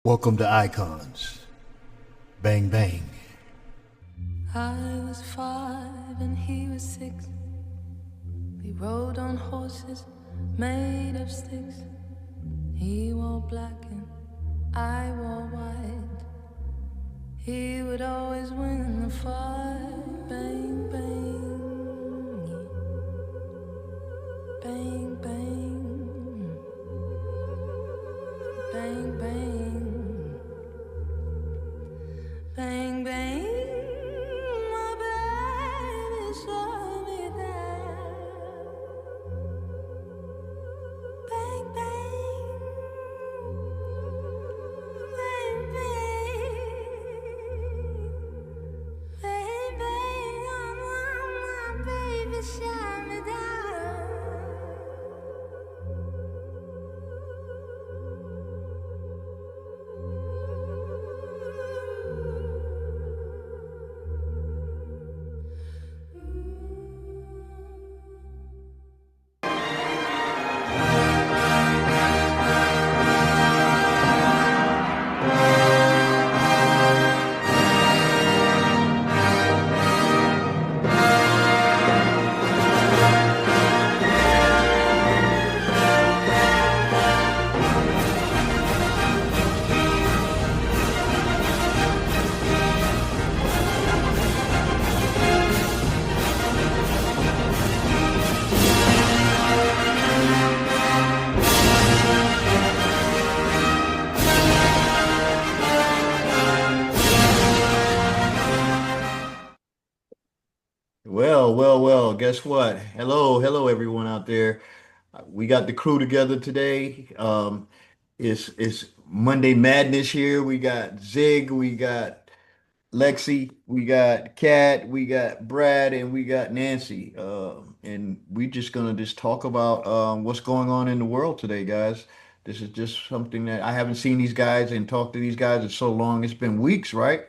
Welcome to Icons. Bang, bang. I was 5 and he was 6. We rode on horses made of sticks. He wore black and I wore white. He would always win the fight. Bang, bang, bang, bang, bang, bang, bang, bang. My baby showed me that. Bang, bang, bang, bang, bang, bang. My baby shut me down. Well, guess what? Hello, everyone out there. We got the crew together today. It's Monday Madness here. We got Zig, we got Lexi, we got Kat, we got Brad, and we got Nancy. And we just gonna just talk about what's going on in the world today, guys. This is just something that I haven't seen these guys and talked to these guys in so long. It's been weeks, right?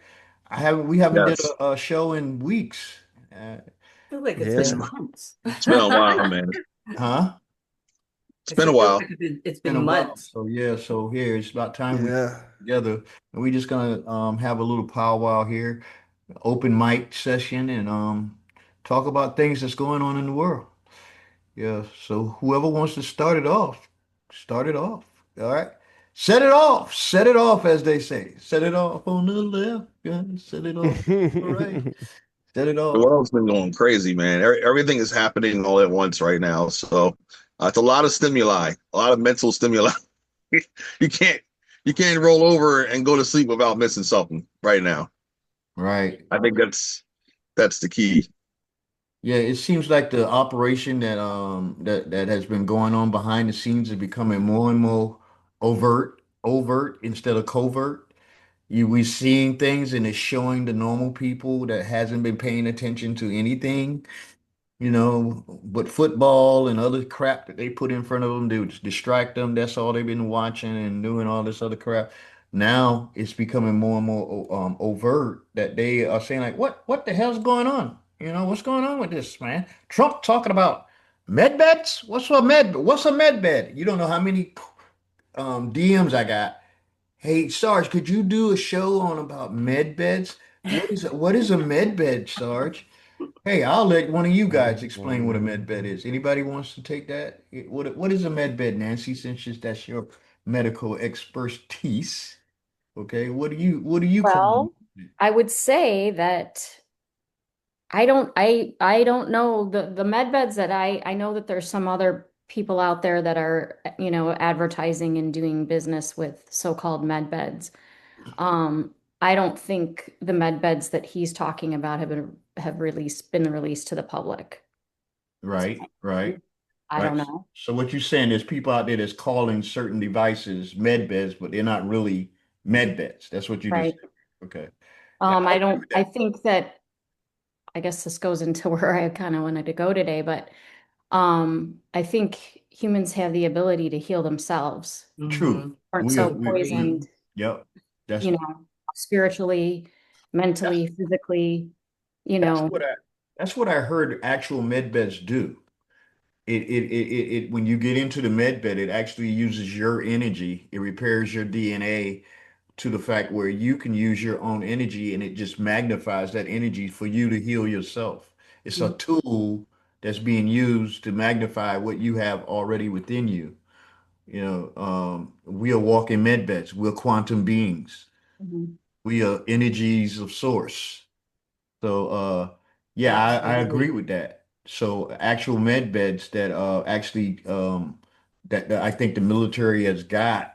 We haven't did Yes, a show in weeks. Uh, Feel like it's Yeah. been it's months. it's been a while, man. huh? It's I been a said, feels while. like it's Been been a while. months. So yeah, so here it's about time we get Yeah. together and we just gonna have a little powwow here, open mic session, and talk about things that's going on in the world. Yeah, so whoever wants to start it off, start it off. All right. Set it off, as they say. Set it off on the left, yeah, set it off on the right, set it The off. world's been going crazy, man. Everything is happening all at once right now. So it's a lot of stimuli, a lot of mental stimuli. You can't you can't roll over and go to sleep without missing something right now. Right. I think that's the key. Yeah, it seems like the operation that has been going on behind the scenes is becoming more and more overt instead of covert. We seeing things and it's showing the normal people that hasn't been paying attention to anything, but football and other crap that they put in front of them to distract them. That's all they've been watching and doing all this other crap. Now it's becoming more and more overt that they are saying like, what the hell's going on? What's going on with this, man? Trump talking about med beds? What's a med bed? You don't know how many DMs I got. Hey, Sarge, could you do a show on about med beds? What is a med bed, Sarge? Hey, I'll let one of you guys explain what a med bed is. Anybody wants to take that? What is a med bed, Nancy? That's your medical expertise. Okay, what do you call Well, I would say that I don't know the med beds that I know that there's some other people out there that are, advertising and doing business with so-called med beds. I don't think the med beds that he's talking about have been released to the public. right, right, I right. don't know. So what you're saying is people out there that's calling certain devices med beds, but they're not really med beds. That's what you just Right. said. Okay. Yeah, I agree with I that. think that I guess this goes into where I kind of wanted to go today, but I think humans have the ability to heal themselves, True. Hmm. aren't We are, so we poisoned, yep. That's you know, spiritually, that's mentally, physically, you that's know. what I heard actual med beds do. When you get into the med bed, it actually uses your energy. It repairs your DNA to the fact where you can use your own energy and it just magnifies that energy for you to heal yourself. It's a tool that's being used to magnify what you have already within you. We are walking med beds. We're quantum beings. Mhm. We are energies of source. So, yeah, I agree Absolutely. with that. So, actual med beds that actually that I think the military has got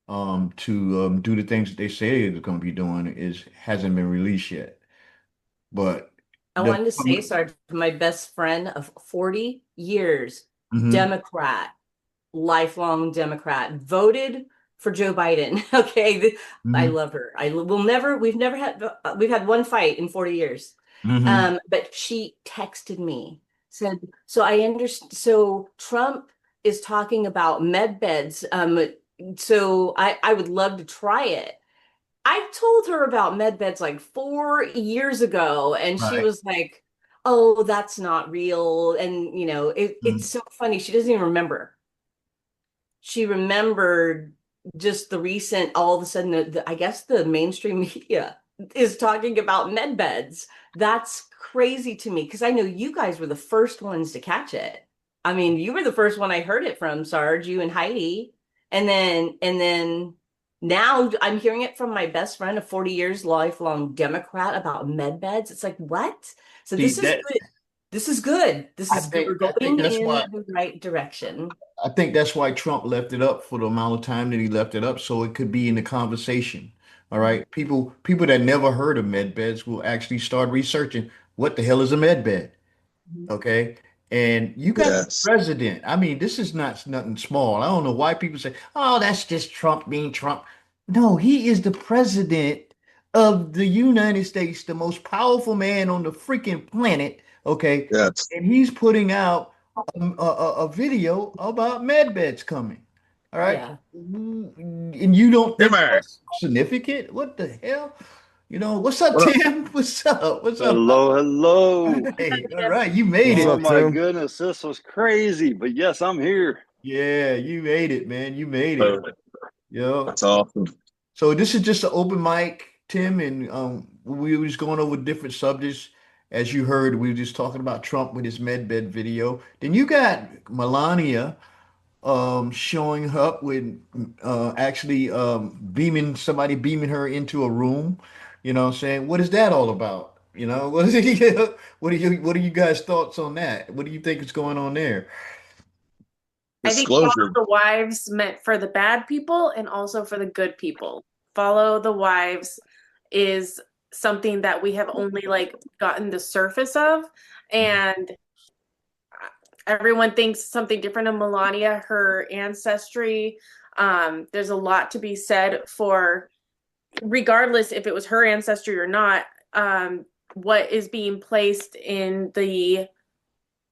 to do the things that they say they're going to be doing is hasn't been released yet. But I the wanted to say, sorry, my best friend of 40 years, Mhm, Democrat, lifelong Democrat, voted for Joe Biden. Okay, I mhm, love her. We've had one fight in 40 years. mhm. But she texted me, said, so I understand, so Trump is talking about med beds. So I would love to try it. I told her about med beds like 4 years ago, and she Right. was like, "Oh, that's not real." And it's Mhm. so funny. She doesn't even remember. She remembered just the recent, all of a sudden, I guess the mainstream media is talking about med beds. That's crazy to me because I know you guys were the first ones to catch it. I mean, you were the first one I heard it from, Sarge, you and Heidi. And then now I'm hearing it from my best friend, a 40 years lifelong Democrat, about med beds. It's like, what? So See this is that good. This is good. This I is good. think We're I think going that's in why the right direction. I think that's why Trump left it up for the amount of time that he left it up, so it could be in the conversation. All right. People that never heard of med beds will actually start researching what the hell is a med bed. Mhm. Okay. And you got the Yes. president. I mean, this is not nothing small. I don't know why people say, oh, that's just Trump being Trump. No, he is the president of the United States, the most powerful man on the freaking planet. Okay. Yes. And he's putting out a video about med beds coming. All right. Yeah. And you don't Hey think man. that's significant? What the hell? What's up, What up? Tim? What's up? What's up? Hello, hello. Hey, all right, you made What's it. Oh up, my Tim? goodness, this was crazy. But yes, I'm here. Yeah, you made it, man. You made it. Uh, Yo. That's awesome. So this is just an open mic, Tim, and we were just going over different subjects. As you heard, we were just talking about Trump with his medbed video. Then you got Melania showing up with actually beaming her into a room, saying, what is that all about? What is it, what are you guys thoughts on that? What do you think is going on there? I think follow Disclosure. the wives meant for the bad people and also for the good people. Follow the wives is something that we have only like gotten the surface of, and everyone thinks something different of Melania, her ancestry. There's a lot to be said for, regardless if it was her ancestry or not, what is being placed in the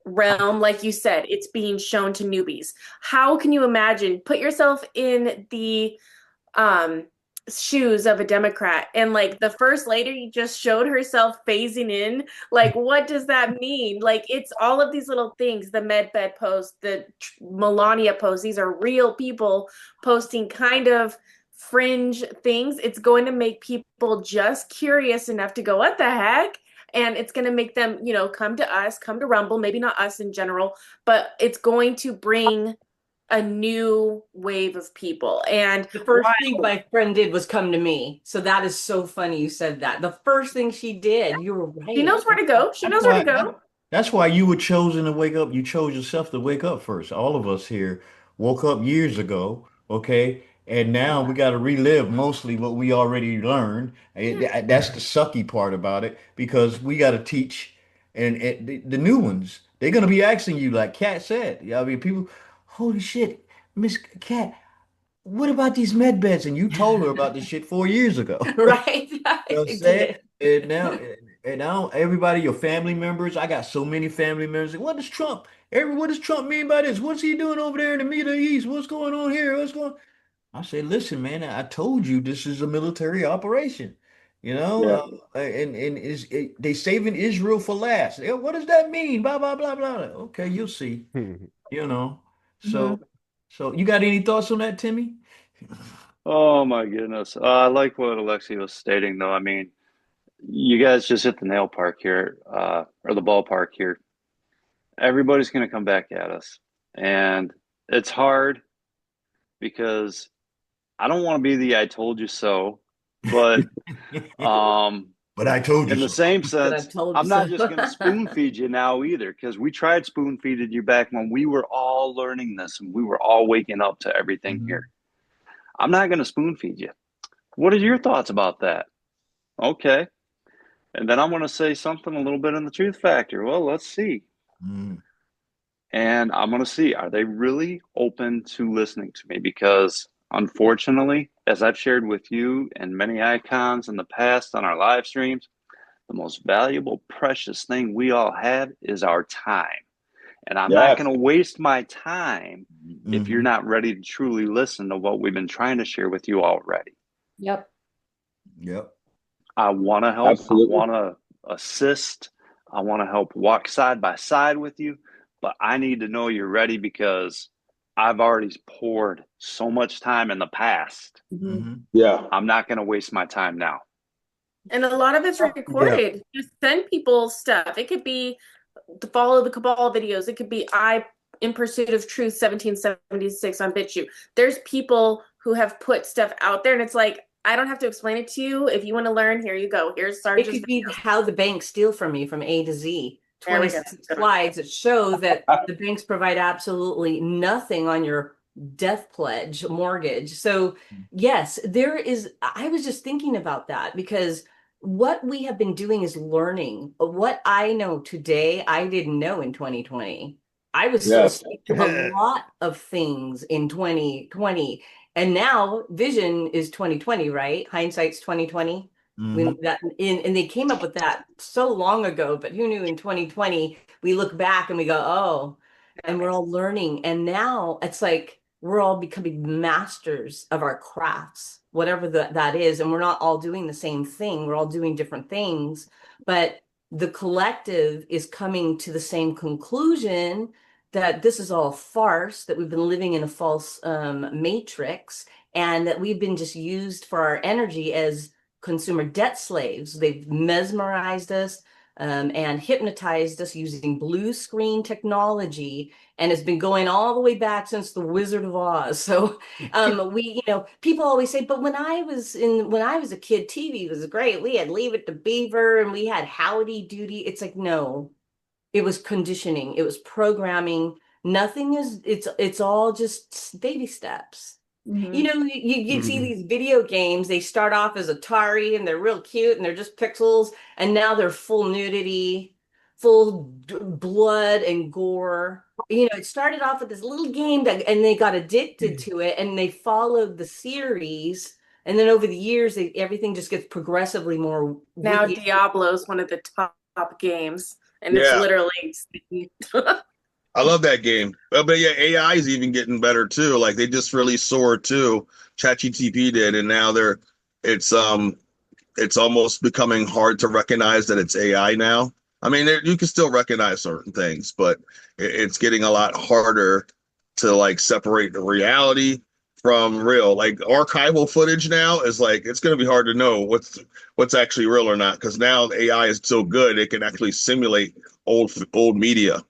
realm. Like you said, it's being shown to newbies. How can you imagine, put yourself in the um shoes of a Democrat, and like the first lady just showed herself phasing in, like what does that mean? Like it's all of these little things, the medbed post, the Melania post, these are real people posting kind of fringe things. It's going to make people just curious enough to go, what the heck? And it's going to make them, come to us, come to Rumble, maybe not us in general, but it's going to bring a new wave of people. And The first thing my friend did was come to me. So that is so funny you said that. The first thing she did, you were she right. knows where to go. She That's knows where why to go. that's why you were chosen to wake up. You chose yourself to wake up first. All of us here woke up years ago, okay? And now we Yeah. got to relive mostly what we already learned. That's the sucky part about it because we got to teach and the new ones. They're gonna be asking you, like Kat said. Yeah, I mean, people, holy shit, Miss Kat, what about these med beds? And you told her about this shit 4 years ago. Right? You know what I'm I saying? did. And now everybody, your family members, I got so many family members. Say, what does Trump mean by this? What's he doing over there in the Middle East? What's going on here? I say, listen, man, I told you this is a military operation. Yeah. They saving Israel for last. Yeah, what does that mean? Blah blah blah blah. Okay, you'll see. You know. So Mhm. so you got any thoughts on that, Timmy? Oh my goodness. I like what Alexi was stating, though. I mean, you guys just hit the nail park here, or the ballpark here. Everybody's going to come back at us. And it's hard because I don't want to be the I told you so, but But I told you in the so. same But sense, I've told you I'm not so. just going to spoon feed you now either, because we tried spoon feeding you back when we were all learning this and we were all waking up to everything Mhm. here. I'm not going to spoon feed you. What are your thoughts about that? Okay. And then I'm going to say something a little bit in the truth factor. Well, let's see. Mm. And I'm going to see, are they really open to listening to me? Because unfortunately, as I've shared with you and many icons in the past on our live streams, the most valuable, precious thing we all have is our time. And I'm not Yes. going to waste my time if you're Mhm. not ready to truly listen to what we've been trying to share with you already. Yep. Yep. I want to help. Absolutely. I want to assist. I want to help walk side by side with you. But I need to know you're ready because I've already poured so much time in the past. Mhm. Yeah. I'm not going to waste my time now. And a lot of it's recorded. Just send people stuff. It could be the Follow the Cabal videos. It could be I in Pursuit of Truth 1776 on BitChute. There's people who have put stuff out there, and it's like, I don't have to explain it to you. If you want to learn, here you go. Here's It Sarge's could be video. how the banks steal from you from A to Z. There we go. 26 slides that show that the banks provide absolutely nothing on your death pledge mortgage. So, yes, there is. I was just thinking about that because what we have been doing is learning. What I know today, I didn't know in 2020. I was still Yes. asleep to a lot of things in 2020. And now vision is 2020, right? Hindsight's 2020 when Mhm. that in and they came up with that so long ago, but who knew in 2020 we look back and we go, oh, and we're all learning. And now it's like we're all becoming masters of our crafts, whatever that is. And we're not all doing the same thing. We're all doing different things, but the collective is coming to the same conclusion that this is all farce, that we've been living in a false matrix, and that we've been just used for our energy as consumer debt slaves. They've mesmerized us and hypnotized us using blue screen technology, and it's been going all the way back since the Wizard of Oz. So people always say, but when I was a kid, TV was great. We had Leave It to Beaver and we had Howdy Doody. It's like, no, it was conditioning, it was programming. Nothing is, it's all just baby steps. Mhm. You know, you see these video games, they start off as Atari and they're real cute and they're just pixels, and now they're full nudity, full blood and gore. You know, it started off with this little game and they got addicted to it and they followed the series. And then over the years, everything just gets progressively more Now wicked. Diablo is one of the top games, and it's Yeah. literally I love that game. But yeah, AI is even getting better too. Like they just released Sora 2, ChatGPT did, and now it's almost becoming hard to recognize that it's AI now. I mean, you can still recognize certain things, but it's getting a lot harder to like separate the reality from real. Like archival footage now is like it's going to be hard to know what's actually real or not because now AI is so good it can actually simulate old media.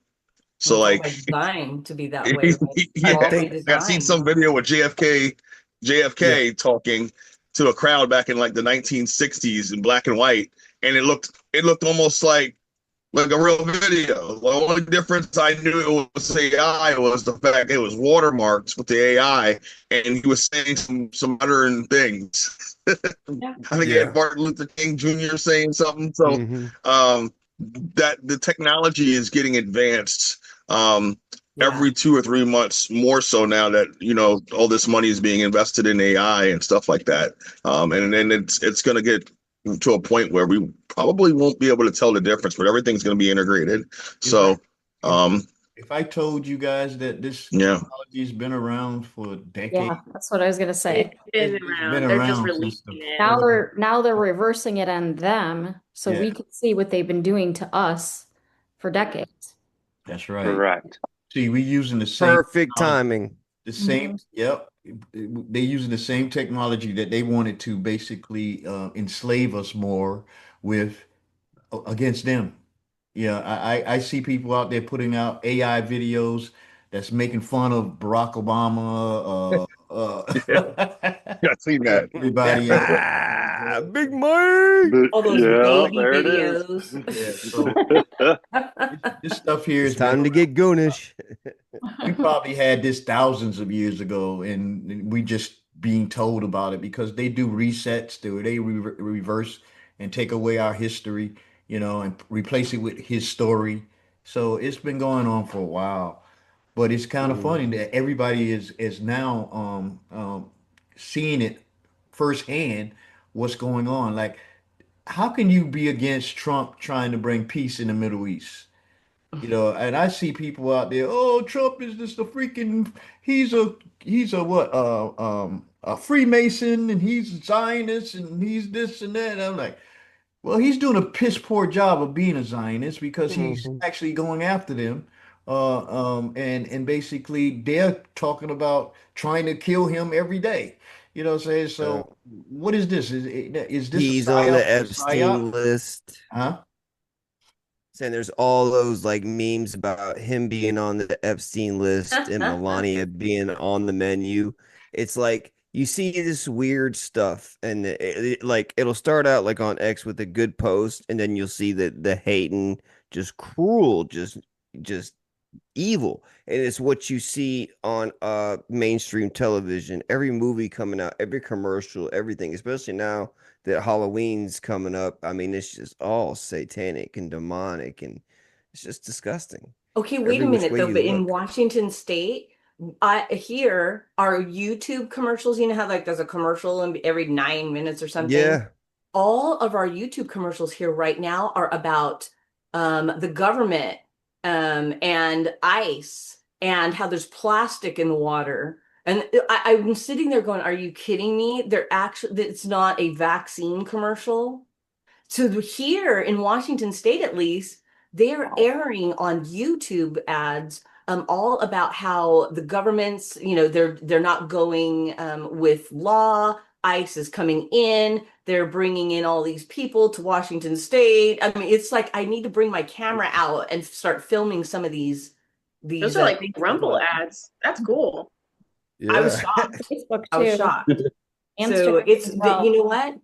So It's all like, by design to be that way, right? yeah, All by I've seen design. some video with JFK talking to a crowd back in like the 1960s in black and white, and it looked almost like a real video. The only difference I knew it was AI was the fact it was watermarked with the AI, and he was saying some modern things. Yeah. I think he had Martin Luther King Jr. saying something. So that the technology is getting advanced every 2 or 3 months more so now that all this money is being invested in AI and stuff like that. And then it's going to get to a point where we probably won't be able to tell the difference, but everything's going to be integrated. So if I told you guys that this technology's been around for decades. Yeah, that's what I was gonna say. It's been around. They're just releasing it. Now they're reversing it on them, so we can see what they've been doing to us for decades. That's right. Correct. See, we using the same Perfect timing. The same, yep. They're using the same technology that they wanted to basically enslave us more with against them. Yeah, I see people out there putting out AI videos that's making fun of Barack Obama, Yeah, I've seen that. everybody else. Big Mike. All those Yeah, baby there it is. videos. Yeah, so this stuff here It's has been time to get goonish. we probably had this thousands of years ago, and we just being told about it because they do resets, they reverse and take away our history, and replace it with his story. So it's been going on for a while, but it's kind of funny that everybody is now seeing it firsthand what's going on. Like, how can you be against Trump trying to bring peace in the Middle East? And I see people out there, oh, Trump is just a freaking, he's a what, a Freemason and he's a Zionist and he's this and that. And I'm like, well, he's doing a piss poor job of being a Zionist because he's actually going after them. And basically they're talking about trying to kill him every day. You know what I'm saying? So what is this? Is this a He's on the psyop? Epstein list. Huh? And there's all those like memes about him being on the Epstein list and Melania being on the menu. It's like you see this weird stuff, and like it'll start out like on X with a good post, and then you'll see that the hating, just cruel, just evil, and it's what you see on mainstream television. Every movie coming out, every commercial, everything, especially now that Halloween's coming up. I mean, it's just all satanic and demonic, and it's just disgusting. Okay, wait a Every which minute way though, you but in look. Washington State, I here our YouTube commercials, you know how like there's a commercial every 9 minutes or something? Yeah. All of our YouTube commercials here right now are about the government and ice and how there's plastic in the water. And I'm sitting there going, are you kidding me? They're actually, it's not a vaccine commercial. So here in Washington State, at least, they're airing on YouTube ads all about how the government's, they're not going with law. ICE is coming in. They're bringing in all these people to Washington State. I mean, it's like I need to bring my camera out and start filming some of these. Those are like things Rumble ads. That's cool. I was shocked. Facebook I was too. shocked. So Instagram it's as well. you know what?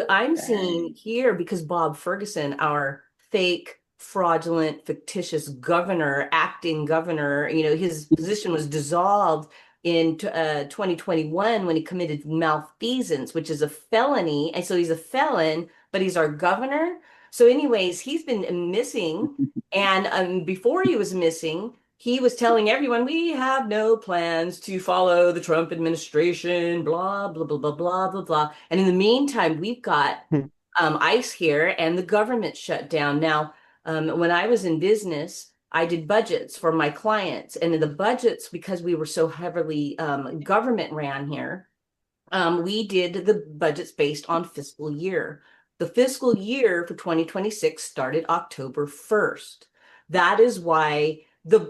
I'm seeing here because Bob Ferguson, our fake, fraudulent, fictitious governor, acting governor, his position was dissolved in 2021 when he committed malfeasance, which is a felony. And so he's a felon, but he's our governor. So anyways, he's been missing. And before he was missing, he was telling everyone, we have no plans to follow the Trump administration, blah, blah, blah, blah, blah, blah, blah. And in the meantime, we've got ICE here and the government shut down. Now, when I was in business, I did budgets for my clients. And in the budgets, because we were so heavily government ran here, we did the budgets based on fiscal year. The fiscal year for 2026 started October 1st. That is why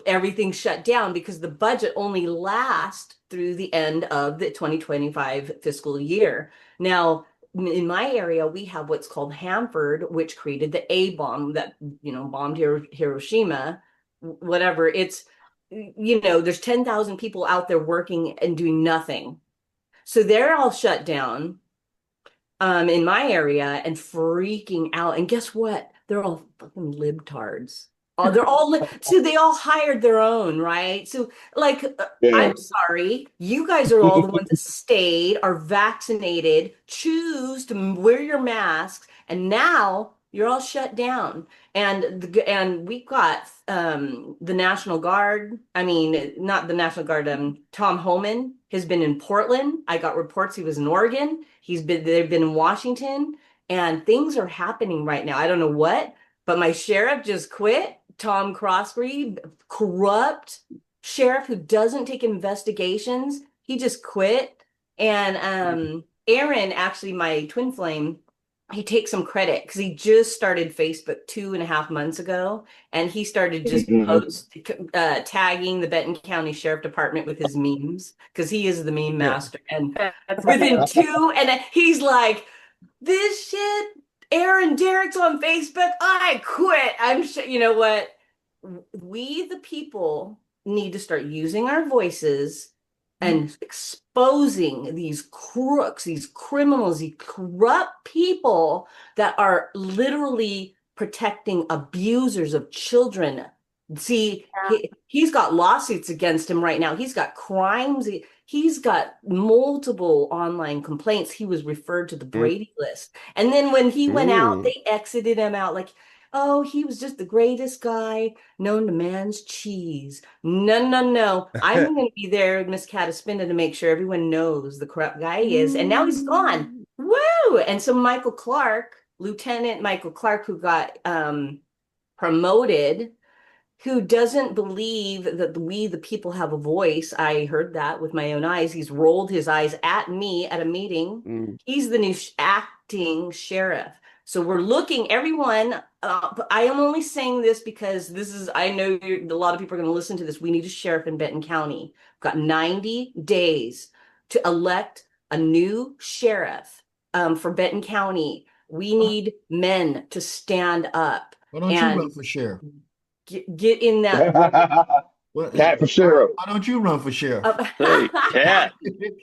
everything shut down, because the budget only lasts through the end of the 2025 fiscal year. Now, in my area, we have what's called Hanford, which created the A bomb that, bombed Hiroshima, whatever. It's, there's 10,000 people out there working and doing nothing. So they're all shut down in my area and freaking out. And guess what? They're all fucking libtards. Oh, they're all so they all hired their own, right? So like, I'm sorry, you guys are all the ones that stayed, are vaccinated, choose to wear your masks, and now you're all shut down. And we've got the National Guard. I mean, not the National Guard. Tom Homan has been in Portland. I got reports he was in Oregon. They've been in Washington, and things are happening right now. I don't know what, but my sheriff just quit. Tom Crossbury, corrupt sheriff who doesn't take investigations. He just quit. And Aaron, actually my twin flame, he takes some credit because he just started Facebook 2.5 months ago, and he started just Mhm. tagging the Benton County Sheriff Department with his memes because he is the meme Yeah. master. And That's within two, and he's like, "This shit, Aaron Derek's on Facebook. I quit. I'm sure you know what? We the people need to start using our voices and exposing these crooks, these criminals, these corrupt people that are literally protecting abusers of children. See, he's got lawsuits against him right now. He's got crimes. He's got multiple online complaints. He was referred to the Brady list. And then when he went out, they exited him out like, oh, he was just the greatest guy known to man's cheese. No, no, no. I'm going to be there with Miss Cataspinda to make sure everyone knows the corrupt guy he is. And now he's gone. Woo! And so Michael Clark, Lieutenant Michael Clark, who got promoted, who doesn't believe that we, the people, have a voice. I heard that with my own eyes. He's rolled his eyes at me at a meeting. He's the new acting sheriff. So we're looking, everyone. I am only saying this because this is, I know a lot of people are going to listen to this. We need a sheriff in Benton County. We've got 90 days to elect a new sheriff for Benton County. We need men to stand up. Why don't you run for sheriff? Get in that. Cat for sheriff. Why don't you run for sheriff? Hey, Cat.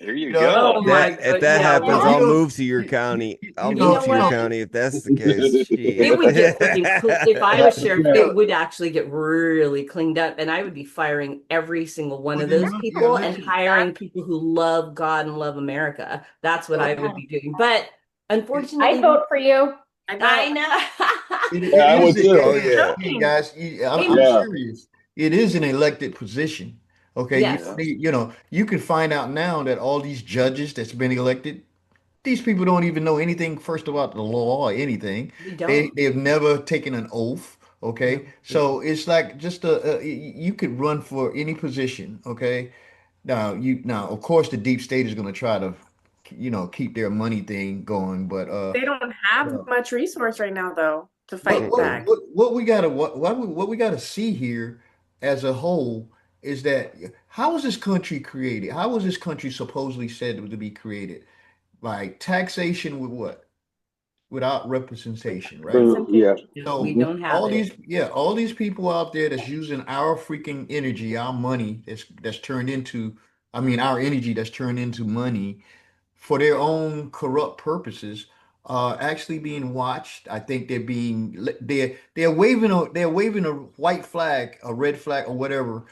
There you go. Oh my If that happens, well, I'll you know, move to your county. I'll you move know to your what? county if that's the case. It would get if I was sheriff, Yeah. it would actually get really cleaned up, and I would be firing every single one Well, of then those yeah, people and listen. hiring people who love God and love America. That's what I would be doing. But I unfortunately, vote for you. I know. Yeah, I would too. Oh, yeah. Hey, guys, I'm Yeah. serious. It is an elected position. Okay, Yes. you can find out now that all these judges that's been elected, these people don't even know anything first about the law or anything. We They don't. they've never taken an oath. Okay, so it's like just you could run for any position. Okay, now of course the deep state is going to try to keep their money thing going, but They don't have yeah. much resource right now, though, to fight back. What we gotta see here as a whole is that how was this country created? How was this country supposedly said to be created? Like taxation with what? Without representation, right? Yeah. So We don't have all these people out there that's using our freaking energy, our money that's turned into, I mean, our energy that's turned into money for their own corrupt purposes are actually being watched. I think they're waving a white flag, a red flag, or whatever,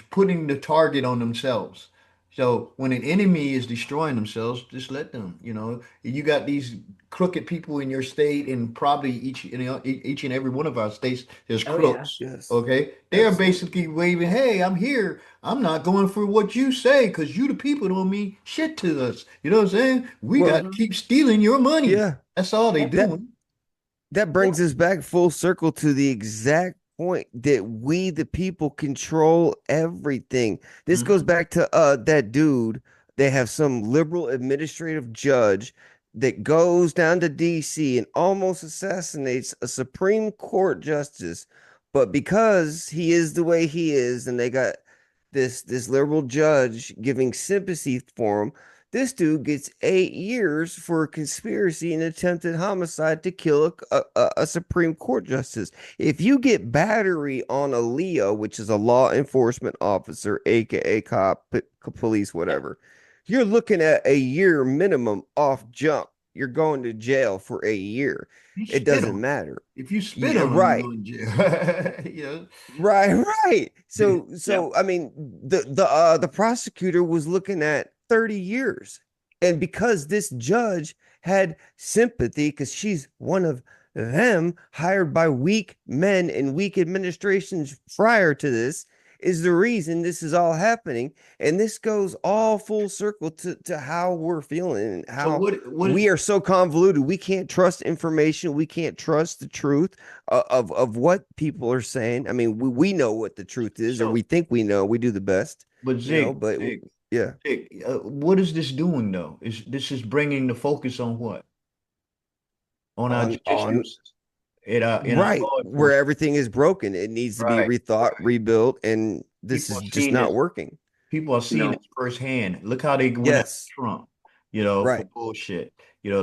putting the target on themselves. So when an enemy is destroying themselves, just let them. You got these crooked people in your state, and probably each and every one of our states, there's Oh, yeah. crooks. Yes. Okay, they are basically waving, "Hey, I'm here. I'm not going for what you say because you, the people, don't mean shit to us." You know what I'm saying? We Well, got to keep stealing your money. Yeah. That's all they That- doing. That brings us back full circle to the exact point that we, the people, control everything. This Mhm. goes back to that dude. They have some liberal administrative judge that goes down to DC and almost assassinates a Supreme Court justice. But because he is the way he is, and they got this liberal judge giving sympathy for him, this dude gets 8 years for conspiracy and attempted homicide to kill a Supreme Court justice. If you get battery on a Leo, which is a law enforcement officer, aka cop, police, whatever, you're looking at a year minimum off jump. You're going to jail for a year. You It spit doesn't on 'em. matter. If you spit Yeah, on 'em, right. you're going to jail. You know? Right. So I mean, the prosecutor was looking at 30 years. And because this judge had sympathy, because she's one of them, hired by weak men and weak administrations prior to this, is the reason this is all happening. And this goes all full circle to how we're feeling and So how what we are so convoluted. We can't trust information. We can't trust the truth of what people are saying. I mean, we know what the truth is, or So- we think we know. We do the best, but Zig, but yeah. Zig, what is this doing though? This is bringing the focus on what? on our on traditions, in our right law where enforcement. everything is broken. It needs to be Right, rethought, right. rebuilt, and this People is are just seeing not this. working. People are You seeing know, this firsthand. Look how they went after Yes, Trump, for right. bullshit.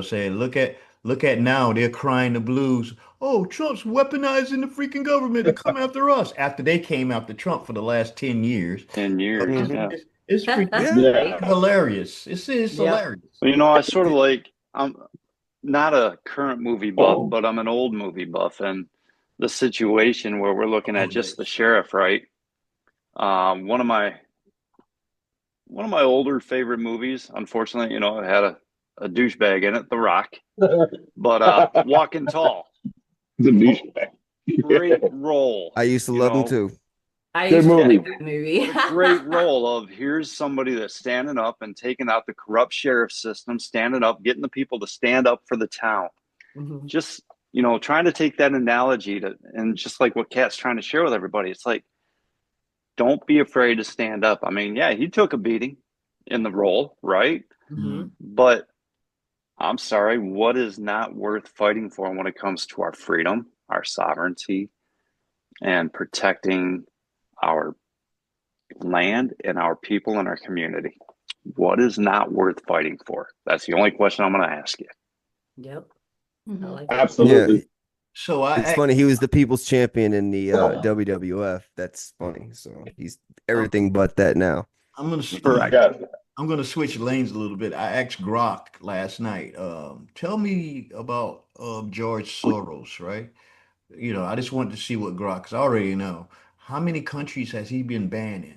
Saying look at now they're crying the blues. Oh, Trump's weaponizing the freaking government to come after us after they came after Trump for the last 10 years. 10 years. It's, Hmm. Yeah. it's, it's freaking Yeah. Right. hilarious. It's Yep. hilarious. Well, I sort of like, I'm not a current movie buff, Oh, but I'm an old movie buff. And the situation where we're looking Oh, at just the Lex. sheriff, right? One of my older favorite movies, unfortunately, it had a douchebag in it, The Rock. But Walking Tall, the douchebag. great role, I used to love him too. I Good used to Yeah, like movie. that movie. what a great role of here's somebody that's standing up and taking out the corrupt sheriff system, standing up, getting the people to stand up for the town. Mhm. Just, trying to take that analogy and just like what Kat's trying to share with everybody, it's like, don't be afraid to stand up. I mean, yeah, he took a beating in the role, right? Mhm. But I'm sorry, what is not worth fighting for when it comes to our freedom, our sovereignty, and protecting our land and our people and our community? What is not worth fighting for? That's the only question I'm going to ask you. Yep. I Mhm. like it. Yeah, Absolutely. So it's I funny. He was the people's champion in the Oh, WWF. That's funny. So he's everything but that now. I'm gonna Correct. yeah. I'm gonna switch lanes a little bit. I asked Grok last night. Tell me about George Soros, right? I just wanted to see what Grok, because I already know. How many countries has he been banned in?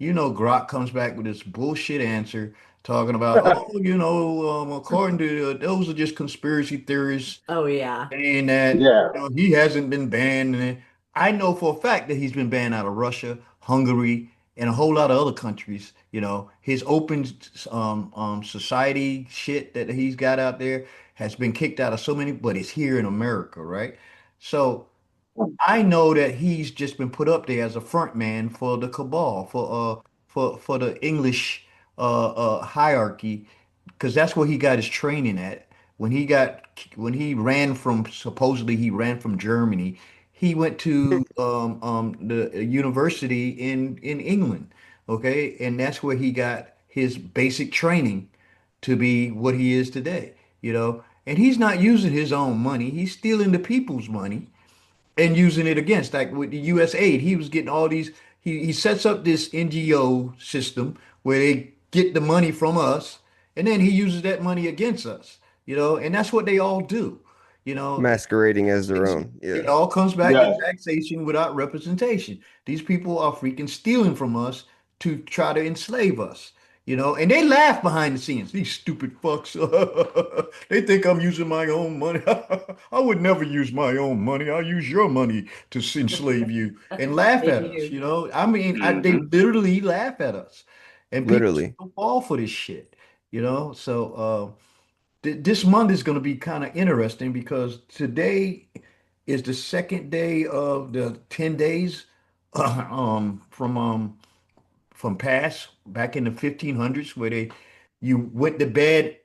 Grok comes back with this bullshit answer talking about, oh, according to those are just conspiracy theories Oh yeah. saying that Yeah. he hasn't been banned. And I know for a fact that he's been banned out of Russia, Hungary, and a whole lot of other countries. His open society shit that he's got out there has been kicked out of so many, but it's here in America, right? So I know that he's just been put up there as a front man for the cabal, for the English hierarchy, because that's where he got his training at. When he ran from supposedly he ran from Germany, he went to the university in England, okay, and that's where he got his basic training to be what he is today. And he's not using his own money; he's stealing the people's money and using it against, like with the US aid. He was getting all these, he sets up this NGO system where they get the money from us and then he uses that money against us, and that's what they all do. You know, Masquerading as their it's, own. it Yeah. all comes back to Yeah. taxation without representation. These people are freaking stealing from us to try to enslave us, and they laugh behind the scenes. These stupid fucks. They think I'm using my own money. I would never use my own money. I'll use your money to enslave you and laugh They at us. do. I mean, they Mm-hmm. literally laugh at us, and people Literally. still fall for this shit. So, this month is going to be kind of interesting because today is the second day of the 10 days from past back in the 1500s where you went to bed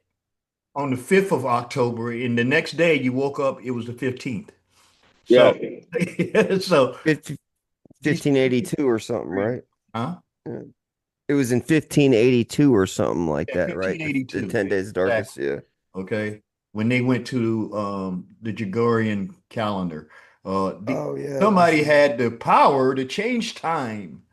on the 5th of October and the next day you woke up it was the 15th. Yeah. So so these 1582 or something, right? huh? Yeah. It was in 1582 or something like Yeah, that, right? The 1582. 10 days of darkness. Exactly. Yeah. Okay. When they went to the Gregorian calendar, Oh, yeah. somebody had the power to change time.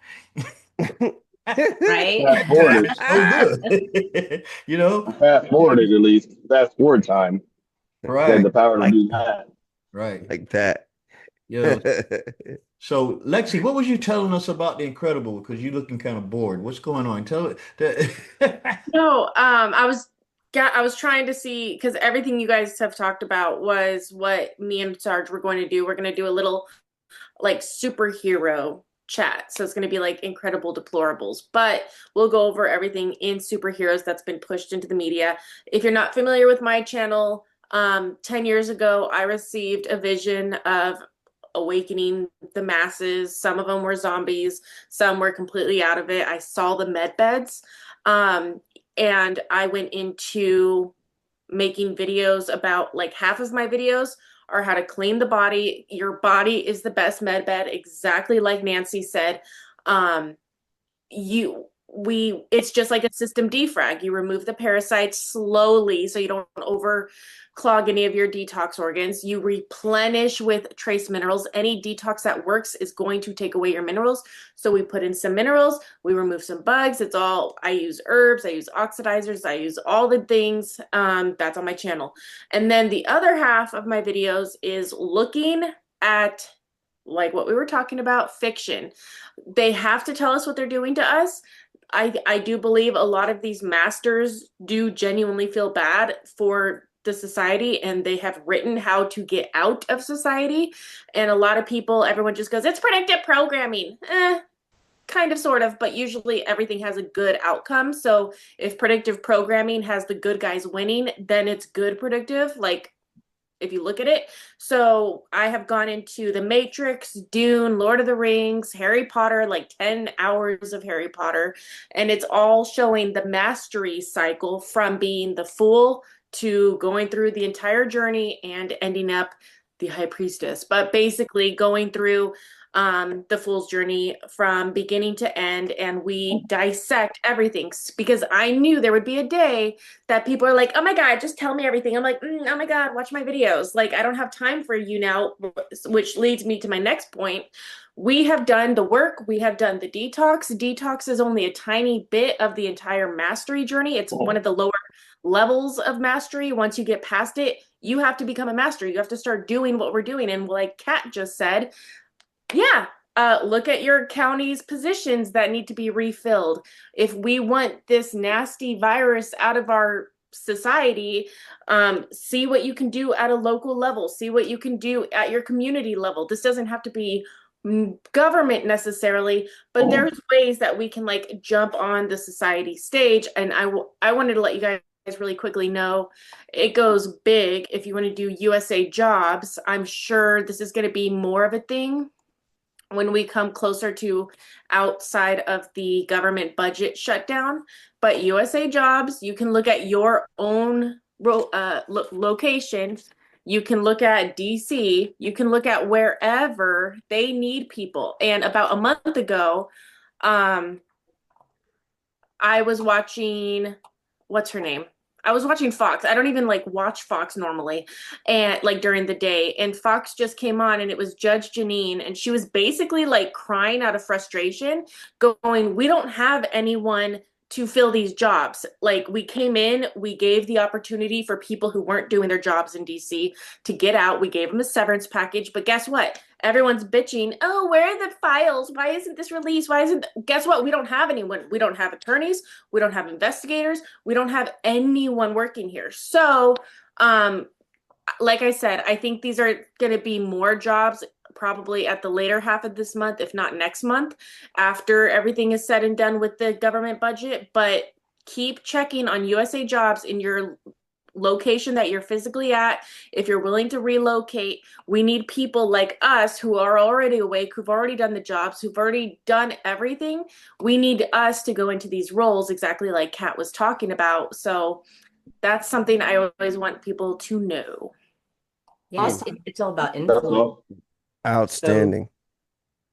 Right? Fast forwarded. That's so good. You know? Fast forwarded at least. Fast forward time. They had Right. the power to like, do that. Right. like that. Yeah. So, Lexi, what was you telling us about The Incredible? Because you're looking kind of bored. What's going on? Tell it. No, I was trying to see because everything you guys have talked about was what me and Sarge were going to do. We're going to do a little like superhero chat. So it's going to be like incredible deplorables, but we'll go over everything in superheroes that's been pushed into the media. If you're not familiar with my channel, 10 years ago, I received a vision of awakening the masses. Some of them were zombies, some were completely out of it. I saw the med beds. And I went into making videos about like half of my videos are how to clean the body. Your body is the best med bed, exactly like Nancy said. It's just like a system defrag. You remove the parasites slowly so you don't overclog any of your detox organs. You replenish with trace minerals. Any detox that works is going to take away your minerals. So we put in some minerals, we remove some bugs. I use herbs, I use oxidizers, I use all the things. That's on my channel. And then the other half of my videos is looking at, like what we were talking about, fiction. They have to tell us what they're doing to us. I do believe a lot of these masters do genuinely feel bad for the society, and they have written how to get out of society. And a lot of people, everyone just goes, it's predictive programming. Kind of, sort of, but usually everything has a good outcome. So if predictive programming has the good guys winning, then it's good predictive. Like, if you look at it. So I have gone into The Matrix, Dune, Lord of the Rings, Harry Potter, like 10 hours of Harry Potter. And it's all showing the mastery cycle from being the fool to going through the entire journey and ending up the high priestess. But basically going through the fool's journey from beginning to end, and we dissect everything, because I knew there would be a day that people are like, oh my God, just tell me everything. I'm like, oh my God, watch my videos. Like, I don't have time for you now, which leads me to my next point. We have done the work. We have done the detox. Detox is only a tiny bit of the entire mastery journey. It's one of the lower levels of mastery. Once you get past it, you have to become a master. You have to start doing what we're doing. And like Kat just said, yeah, look at your county's positions that need to be refilled. If we want this nasty virus out of our society, see what you can do at a local level. See what you can do at your community level. This doesn't have to be government necessarily, but there's ways that we can like jump on the society stage. And I wanted to let you guys really quickly know it goes big. If you want to do USA Jobs, I'm sure this is going to be more of a thing when we come closer to outside of the government budget shutdown. But USA Jobs, you can look at your own location. You can look at DC. You can look at wherever they need people. And about a month ago, I was watching, what's her name? I was watching Fox. I don't even like watch Fox normally, and like during the day. And Fox just came on, and it was Judge Jeanine, and she was basically like crying out of frustration, going, "We don't have anyone to fill these jobs. Like, we came in, we gave the opportunity for people who weren't doing their jobs in DC to get out. We gave them a severance package, but guess what? Everyone's bitching, oh, where are the files? Why isn't this released? Why isn't guess what? We don't have anyone. We don't have attorneys. We don't have investigators. We don't have anyone working here. So, like I said, I think these are going to be more jobs probably at the later half of this month, if not next month, after everything is said and done with the government budget. But keep checking on USA Jobs in your location that you're physically at. If you're willing to relocate, we need people like us who are already awake, who've already done the jobs, who've already done everything. We need us to go into these roles, exactly like Kat was talking about. So that's something I always want people to know. Yes, it's all about That's influence. all. Outstanding.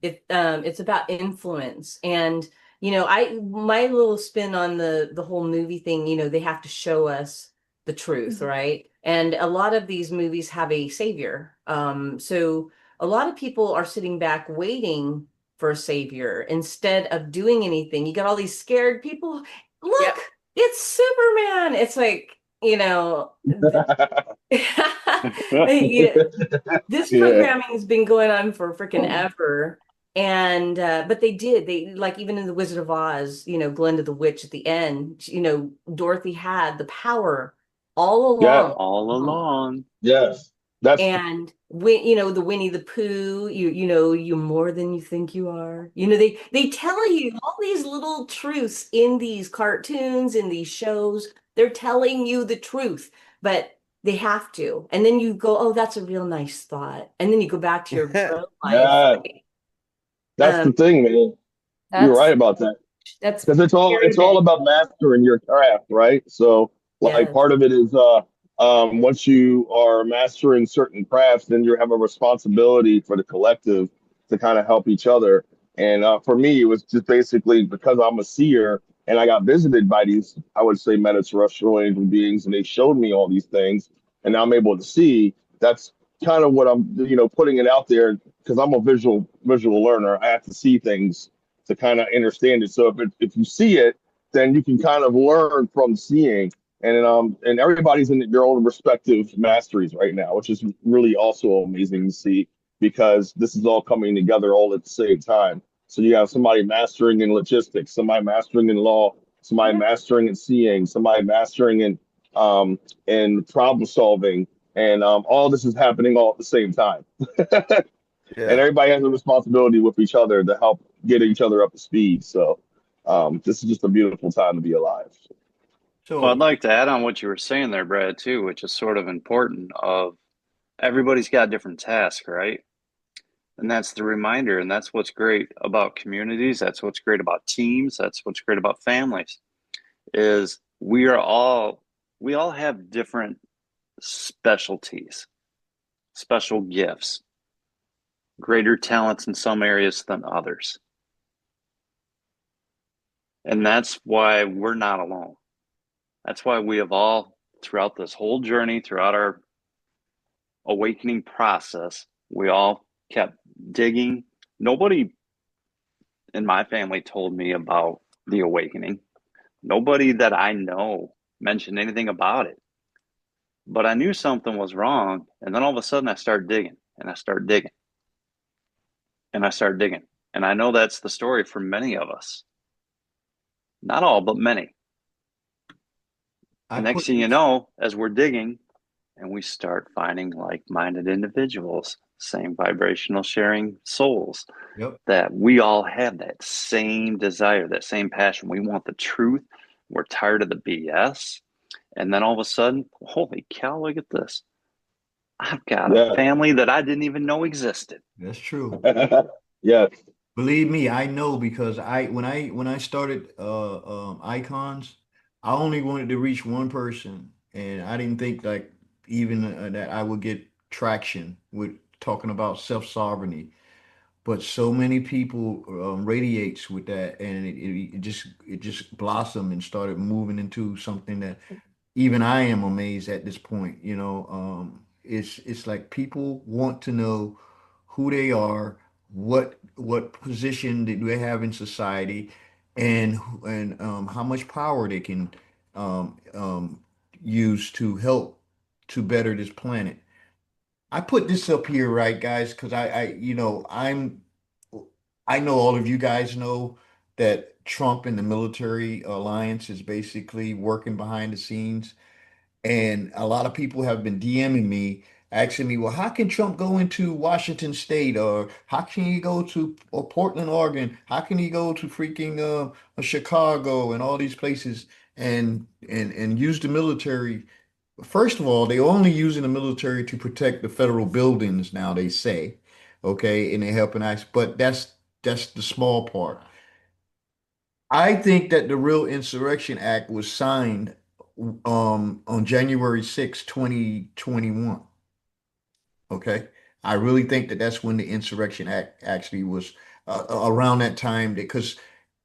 It's about influence. And my little spin on the whole movie thing, they have to show us the truth, right? And a lot of these movies have a savior. So a lot of people are sitting back waiting for a savior instead of doing anything. You got all these scared people. Look, Yep. it's Superman. It's like, this Yeah. programming has been going on for freaking ever. And but they like, even in the Wizard of Oz, Glinda the Witch at the end, Dorothy had the power all Yeah. along. All along. Yes. That's And when the Winnie the Pooh, you're more than you think you are. They tell you all these little truths in these cartoons, in these shows. They're telling you the truth, but they have to. And then you go, oh, that's a real nice thought. And then you go back to your real life. Yeah. That's the thing, man. You're That's right about that. that's Because it's all Very about mastering your craft, right? So like Yes. part of it is once you are mastering certain crafts, then you have a responsibility for the collective to kind of help each other. And for me, it was just basically because I'm a seer and I got visited by these, I would say, meta-terrestrial angel beings, and they showed me all these things, and now I'm able to see. That's kind of what I'm, putting it out there because I'm a visual learner. I have to see things to kind of understand it. So if you see it, then you can kind of learn from seeing, and everybody's in their own respective masteries right now, which is really also amazing to see because this is all coming together all at the same time. So you have somebody mastering in logistics, somebody mastering in law, somebody mastering in seeing, somebody mastering in problem solving, and all this is happening all at the same time. And Yeah. everybody has a responsibility with each other to help get each other up to speed. So this is just a beautiful time to be alive. Well, I'd So like to add on what you were saying there, Brad, too, which is sort of important of everybody's got different tasks, right? And that's the reminder, and that's what's great about communities, that's what's great about teams, that's what's great about families, is we all have different specialties, special gifts, greater talents in some areas than others. And that's why we're not alone. That's why we have all, throughout this whole journey, throughout our awakening process, we all kept digging. Nobody in my family told me about the awakening. Nobody that I know mentioned anything about it. But I knew something was wrong. And then all of a sudden I started digging and I started digging and I started digging. And I know that's the story for many of us. Not all, but many. I And next put thing you this, know, as we're digging and we start finding like-minded individuals, same vibrational sharing souls, yep. that we all have that same desire, that same passion. We want the truth. We're tired of the BS. And then all of a sudden, holy cow, look at this. I've got a Yeah. family that I didn't even know existed. That's true. Yes. Believe me, I know because when I started Icons, I only wanted to reach one person, and I didn't think like even that I would get traction with talking about self-sovereignty. But so many people radiates with that, and it just blossomed and started moving into something that even I am amazed at this point. It's like people want to know who they are, what position that they have in society, and how much power they can um, um, use to help to better this planet. I put this up here, right, guys, because I know all of you guys know that Trump and the military alliance is basically working behind the scenes. And a lot of people have been DMing me, asking me, well, how can Trump go into Washington State? Or how can he go to Portland, Oregon? How can he go to freaking Chicago and all these places and use the military? First of all, they're only using the military to protect the federal buildings now, they say. Okay, and they're helping us, but that's the small part. I think that the real Insurrection Act was signed on January 6, 2021. Okay. I really think that that's when the Insurrection Act actually was around that time because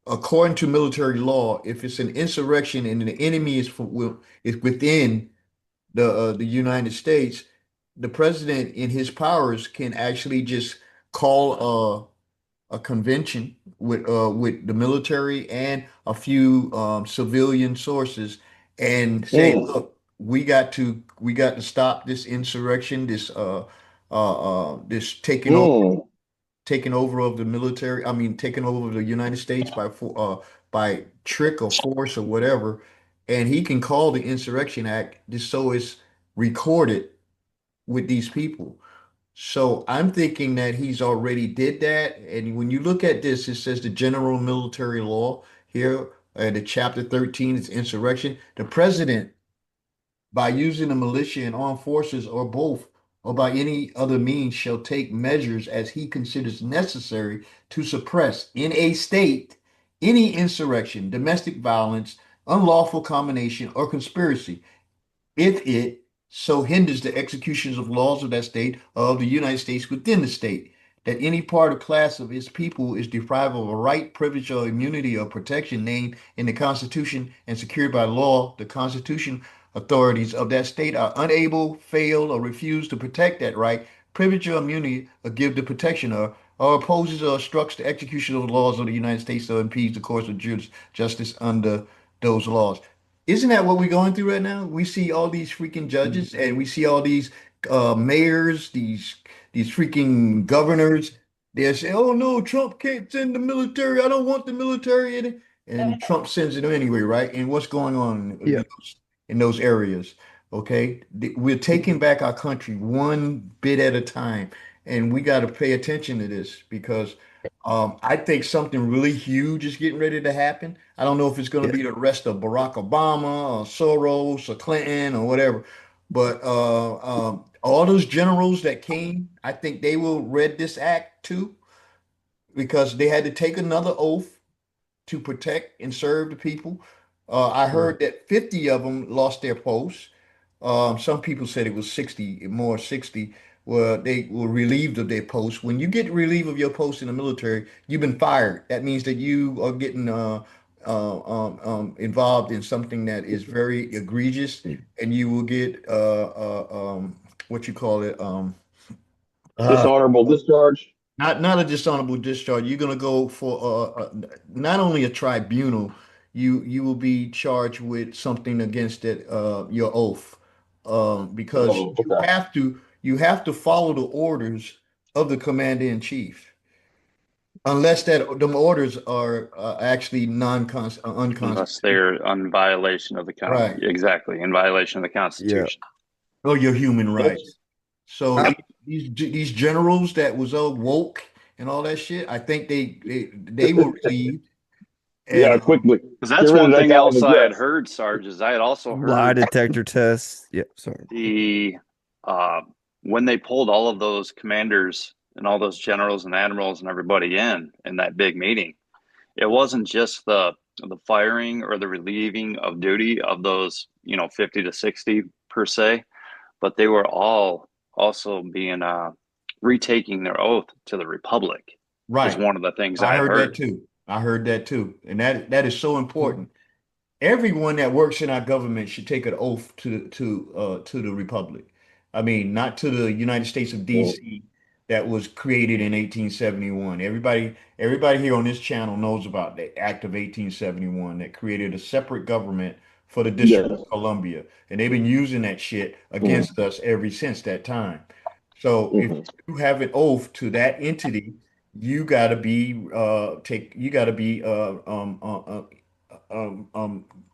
according to military law, if it's an insurrection and the enemy is within the United States, the president in his powers can actually just call a convention with the military and a few civilian sources and say, Mm, look, we got to stop this insurrection, this mm. taking over of the military. I mean, taking over the United States by trick or force or whatever. And he can call the Insurrection Act just so it's recorded with these people. So I'm thinking that he's already did that. And when you look at this, it says the general military law here, the chapter 13 is insurrection. The president, by using the militia and armed forces or both, or by any other means, shall take measures as he considers necessary to suppress in a state any insurrection, domestic violence, unlawful combination, or conspiracy if it so hinders the executions of laws of that state or of the United States within the state, that any part or class of its people is deprived of a right, privilege, or immunity or protection named in the Constitution and secured by law, the Constitution authorities of that state are unable, fail, or refuse to protect that right, privilege, or immunity, or give the protection, or opposes or obstructs the execution of the laws of the United States or impedes the course of justice under those laws. Isn't that what we're going through right now? We see all these freaking judges and we see all these mayors, these freaking governors. They say, "Oh no, Trump can't send the military. I don't want the military in it." And Trump sends it anyway, right? And what's going on Yeah. in those areas? Okay, we're taking back our country one bit at a time, and we got to pay attention to this because I think something really huge is getting ready to happen. I don't know if it's going to Yeah. be the arrest of Barack Obama or Soros or Clinton or whatever, but all those generals that came, I think they will read this act too because they had to take another oath to protect and serve the people. I Right. heard that 50 of them lost their posts. Some people said it was 60, more 60, where they were relieved of their posts. When you get relieved of your post in the military, you've been fired. That means that you are getting involved in something that is very egregious, and you will get what you call it, uh, Dishonorable discharge. not a dishonorable discharge. You're gonna go for not only a tribunal, you will be charged with something against it, your oath, because Oh, okay. you have to follow the orders of the commander in chief, unless that them orders are actually Unless unconstitutional, they're in violation of the right? exactly in violation of the Yeah. Constitution. Or your human That's, rights. So I, these generals that was all woke and all that shit, I think they were relieved. And yeah, quickly. Because Get that's rid of one that thing guy on the else I had dress. heard, Sarge, is I had also lie heard detector tests. Yeah. Sorry. the uh, when they pulled all of those commanders and all those generals and admirals and everybody in that big meeting, it wasn't just the firing or the relieving of duty of those 50 to 60 per se, but they were all also being retaking their oath to the republic is right, one of the things I I had heard that heard. too. I heard that too. And that is so important. Everyone that works in our government should take an oath to the Republic. I mean, not to the United States of Well, DC that was created in 1871. Everybody here on this channel knows about the Act of 1871 that created a separate government for the District yes. of Columbia. And they've been using that shit Mhm, against us ever since that time. So if mhm. you have an oath to that entity, you gotta be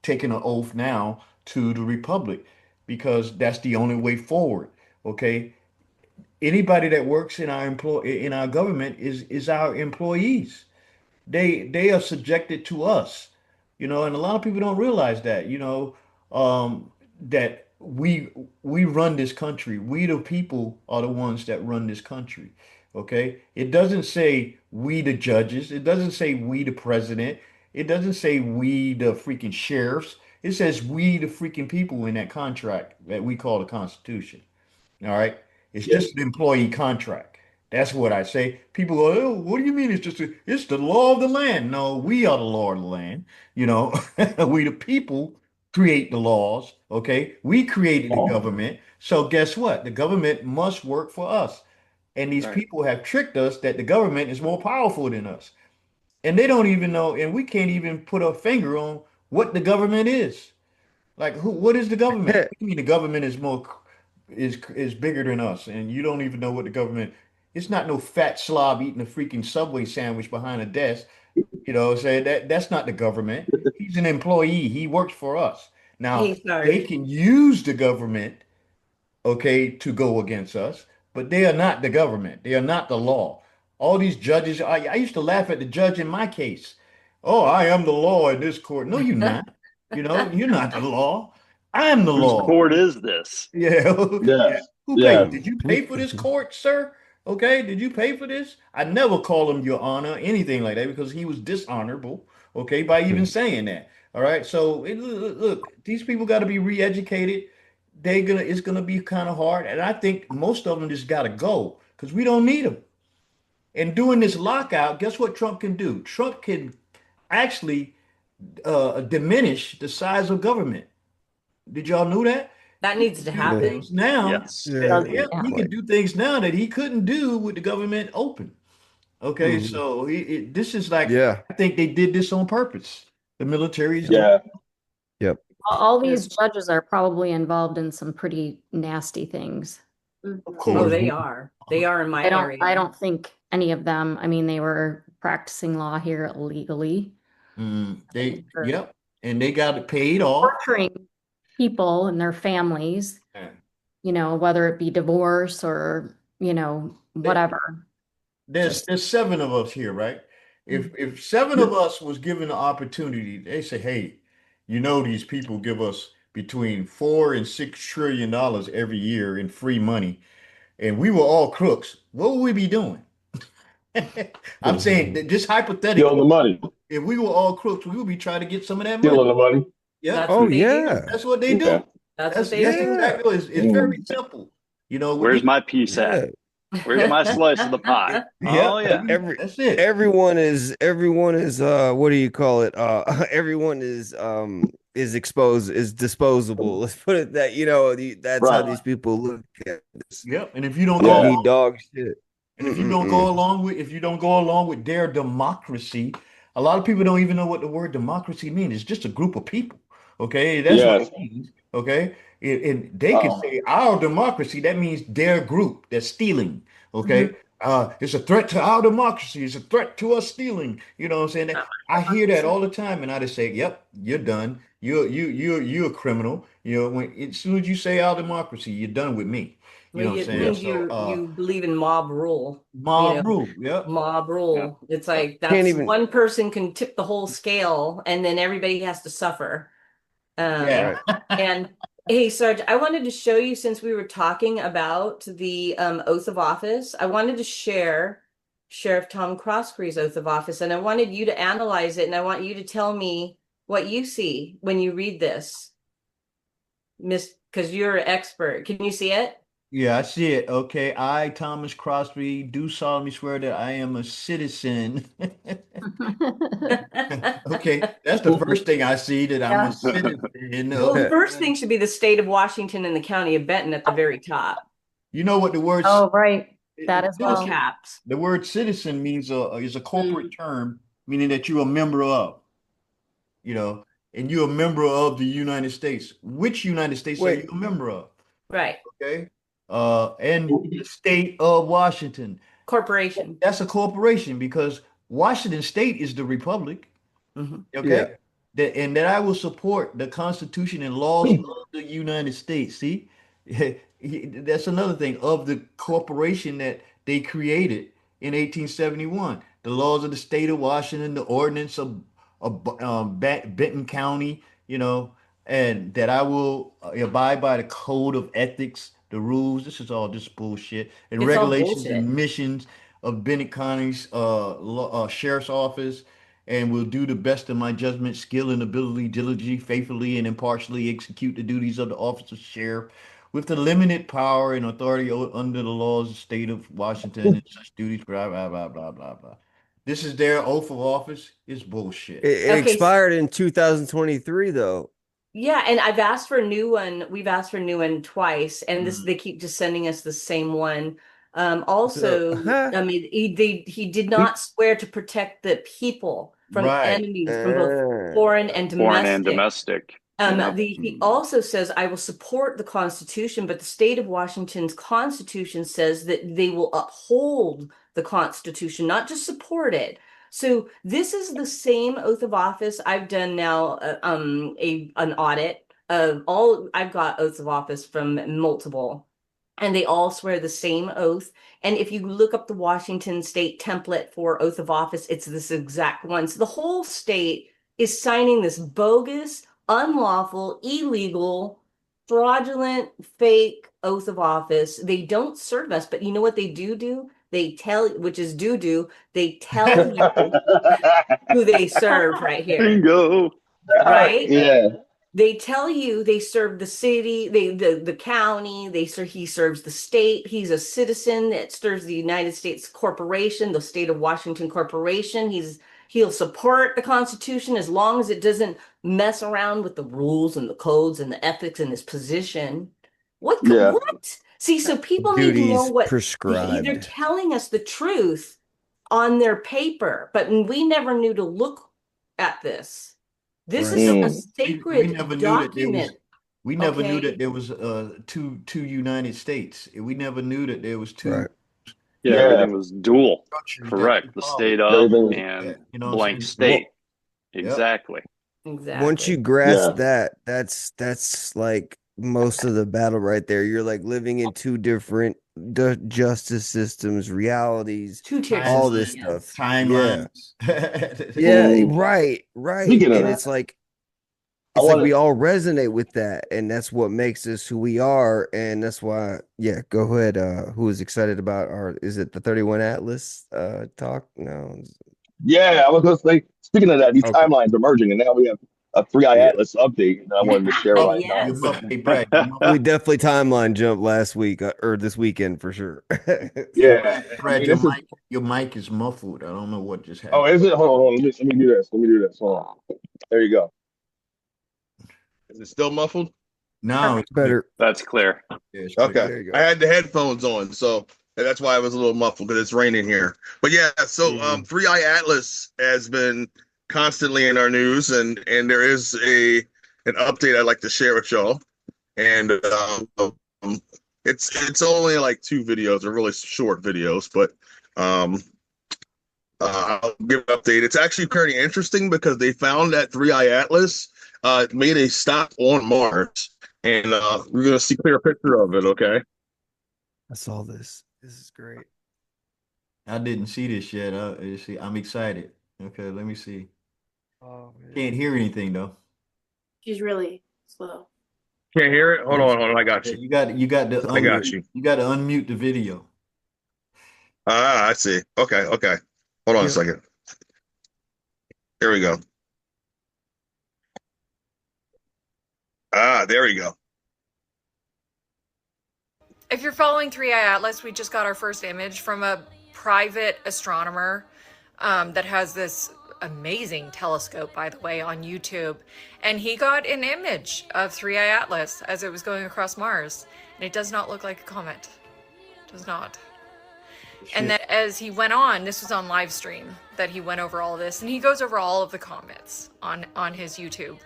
taking an oath now to the Republic because that's the only way forward. Okay. Anybody that works in our government is our employees. They are subjected to us, and a lot of people don't realize that, that we run this country. We the people are the ones that run this country. Okay? It doesn't say we the judges. It doesn't say we the president. It doesn't say we the freaking sheriffs. It says we the freaking people in that contract that we call the Constitution. All right. It's Yes. just an employee contract. That's what I say. People go, "Oh, what do you mean? It's the law of the land." No, we are the law of the land. You know, we the people create the laws. Okay. We created the Oh, government. So guess what? The government must work for us. And these Right. people have tricked us that the government is more powerful than us. And they don't even know, and we can't even put a finger on what the government is. Like what is the government? What do you mean the government is bigger than us, and you don't even know what the government. It's not no fat slob eating a freaking Subway sandwich behind a desk. Say that's not the government. He's an employee. He works for us. Now Hey, they Sarge. can use the government, okay, to go against us, but they are not the government. They are not the law. All these judges, I used to laugh at the judge in my case. Oh, I am the law in this court. No, you're not. You're not the law. I'm the Whose law. court is this? Yeah. Yeah. yes. Who paid? Yes. Did you pay for this court, sir? Okay. Did you pay for this? I never call him your honor, anything like that, because he was dishonorable, okay, by even saying that. All right. So look, these people got to be re-educated. it's gonna be kind of hard, and I think most of them just gotta go because we don't need them. And during this lockout, guess what Trump can do? Trump can actually diminish the size of government. Did y'all know that? That He needs can to do happen. things now Yes. that, Yeah. yeah, he can do things now that he couldn't do with the government open. Okay, Mhm. so this is like, Yeah. I think they did this on purpose. The military is Yeah. Yep. All these judges are probably involved in some pretty nasty things. of Oh, course. they are. They are in my I area. don't think any of them, I mean, they were practicing law here illegally. Yep, and they got it paid off. Torturing people and their families, Yeah. you know, whether it be divorce or, you know, whatever. There's seven of us here, right? If seven of us was given the opportunity, they say, hey, you know, these people give us between $4 and $6 trillion every year in free money, and we were all crooks, what would we be doing? I'm saying that just Stealing hypothetically, the money. if we were all crooks, we would be trying to get some of that Stealing money. the money. Yeah, That's Oh what they do. yeah. that's what they do. Yeah. That's what they That's do. exactly what it's very simple. You know, Where's my piece Yeah. at? Where's my slice of the pie? yeah, Oh yeah. that's it. Everyone is what do you call it? Everyone is exposed, is disposable. Let's put it that, that's how Right. these people look at this. Yep. And if you don't Yeah. go Doggy dog shit. And if you don't go along with, if you don't go along with their democracy, a lot of people don't even know what the word democracy means. It's just a group of people. Okay, that's what Yes. it means. Okay, and they can say our democracy. That means their group that's stealing. Okay, it's a threat to our democracy. It's a threat to us stealing. You know what I'm saying? I hear that all the time, and I just say, "Yep, you're done. You're a criminal. You know, as soon as you say our democracy, you're done with me." You know what I'm It saying? means So, you believe in mob rule. mob rule. Yep. Mob rule. It's like Can't that's even. one person can tip the whole scale, and then everybody has to suffer. Yeah. And hey, Sarge, I wanted to show you since we were talking about the oath of office. I wanted to share Sheriff Tom Croskery's oath of office, and I wanted you to analyze it, and I want you to tell me what you see when you read this, Miss, because you're an expert. Can you see it? Yeah, I see it. Okay. I, Thomas Crosby, do solemnly swear that I am a citizen. Okay. That's the first thing I see, that I'm a citizen. Well, the first thing should be the state of Washington and the county of Benton at the very top. You know what the word Oh, right. That as All well. caps. the word citizen means is a corporate term, meaning that you're a member of, and you're a member of the United States. Which United States are Wait. you a member of? Right. Okay. And the state of Washington. Corporation. That's a corporation because Washington State is the republic. Mhm. Okay. And that I will support the Constitution and laws of the United States. See, that's another thing of the corporation that they created in 1871. The laws of the state of Washington, the ordinance of Benton County, and that I will abide by the code of ethics, the rules. This is all just bullshit. And It's all regulations bullshit. and missions of Benton County's sheriff's office, and will do the best of my judgment, skill, and ability, diligently, faithfully, and impartially execute the duties of the office of sheriff with the limited power and authority under the laws of the state of Washington and such duties, blah, blah, blah, blah, blah, blah. This is their oath of office. It's bullshit. It Okay, expired in 2023 though. Yeah, and I've asked for a new one. We've asked for a new one twice, and they keep just sending us the same one. Also, I mean, he did not swear to protect the people from Right. enemies from both foreign and Foreign and domestic. domestic. He also says, I will support the Constitution, but the state of Washington's Constitution says that they will uphold the Constitution, not just support it. So this is the same oath of office. I've done now an audit of all. I've got oaths of office from multiple, and they all swear the same oath. And if you look up the Washington state template for oath of office, it's this exact one. So the whole state is signing this bogus, unlawful, illegal, fraudulent, fake oath of office. They don't serve us, but you know what they do? They tell, which is do, they tell you who they serve right here. Bingo. Right? Yeah. They tell you they serve the city, the county, he serves the state. He's a citizen that serves the United States corporation, the state of Washington corporation. He'll support the Constitution as long as it doesn't mess around with the rules and the codes and the ethics in his position. Yeah. What? See, so people need to know Duties what they're prescribed. telling us the truth on their paper, but we never knew to look at this. This Right. is a Mm. We sacred never knew that there was. document. We never knew Okay. that there was two United States. We never knew that there was two Right. Yeah, Yeah. everything was dual. structures that Correct. we The followed. state of Everything was- and You know what I'm blank saying? state. Yep. Exactly. Exactly. Once you grasp Yeah. that, that's like most of the battle right there. You're like living in two different justice systems, realities, Two-tier all system, this yes. stuff. Timelines. Yeah, Ooh. right. Speaking of And that, it's like I it's like wanna- we all resonate with that, and that's what makes us who we are, and that's why, yeah, go ahead. Who is excited about is it the 31 Atlas talk? No. Yeah, I was gonna say, speaking of that, these Okay. timelines are merging, and now we have a 3i Yeah. Atlas update that I wanted to share Oh, right yes. Your now. muff, hey, Brad, your muff- We definitely timeline jumped last week or this weekend for sure. Yeah, I Brad, mean, your this is. mic is muffled. I don't know what just Oh, happened. is it? Hold on. Let me do this. Let me do this. Hold on. There you go. Is it still muffled? No, it's Better. That's clear. Yeah, it's clear. There Okay. you go. I had the headphones on, so that's why I was a little muffled because it's raining here. But yeah, so 3i Atlas has been constantly in our news, and there is an update I'd like to share with y'all. And it's only like 2 videos, they're really short videos, but I'll give an update. It's actually pretty interesting because they found that 3i Atlas made a stop on Mars, and we're gonna see a clear picture of it. Okay. I saw this. This is great. I didn't see this yet. I'm excited. Okay, let me see. Oh, man. Can't hear anything though. She's really slow. Can't hear it. Hold on. I got Yeah, you. you got to I got you. You got to unmute the video. Ah, I see. Okay. Hold on Yeah. a second. Here we go. Ah, there we go. If you're following 3i Atlas, we just got our first image from a private astronomer that has this amazing telescope, by the way, on YouTube. And he got an image of 3i Atlas as it was going across Mars. And it does not look like a comet. It does not. And then as he went on, this was on live stream that he went over all of this. And he goes over all of the comets on his YouTube.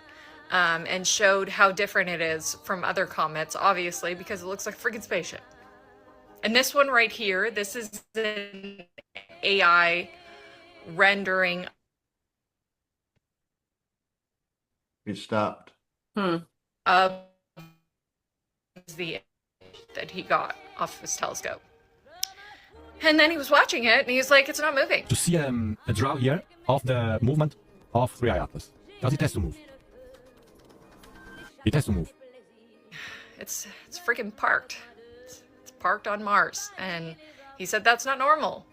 And showed how different it is from other comets, obviously, because it looks like a freaking spaceship. And this one right here, this is an AI rendering It stopped. of the that he got off his telescope. And then he was watching it, and he's like, it's not moving. To see a draw here of the movement of 3i Atlas. Because it has to move. It has to move. It's freaking parked. It's parked on Mars. And he said that's not normal.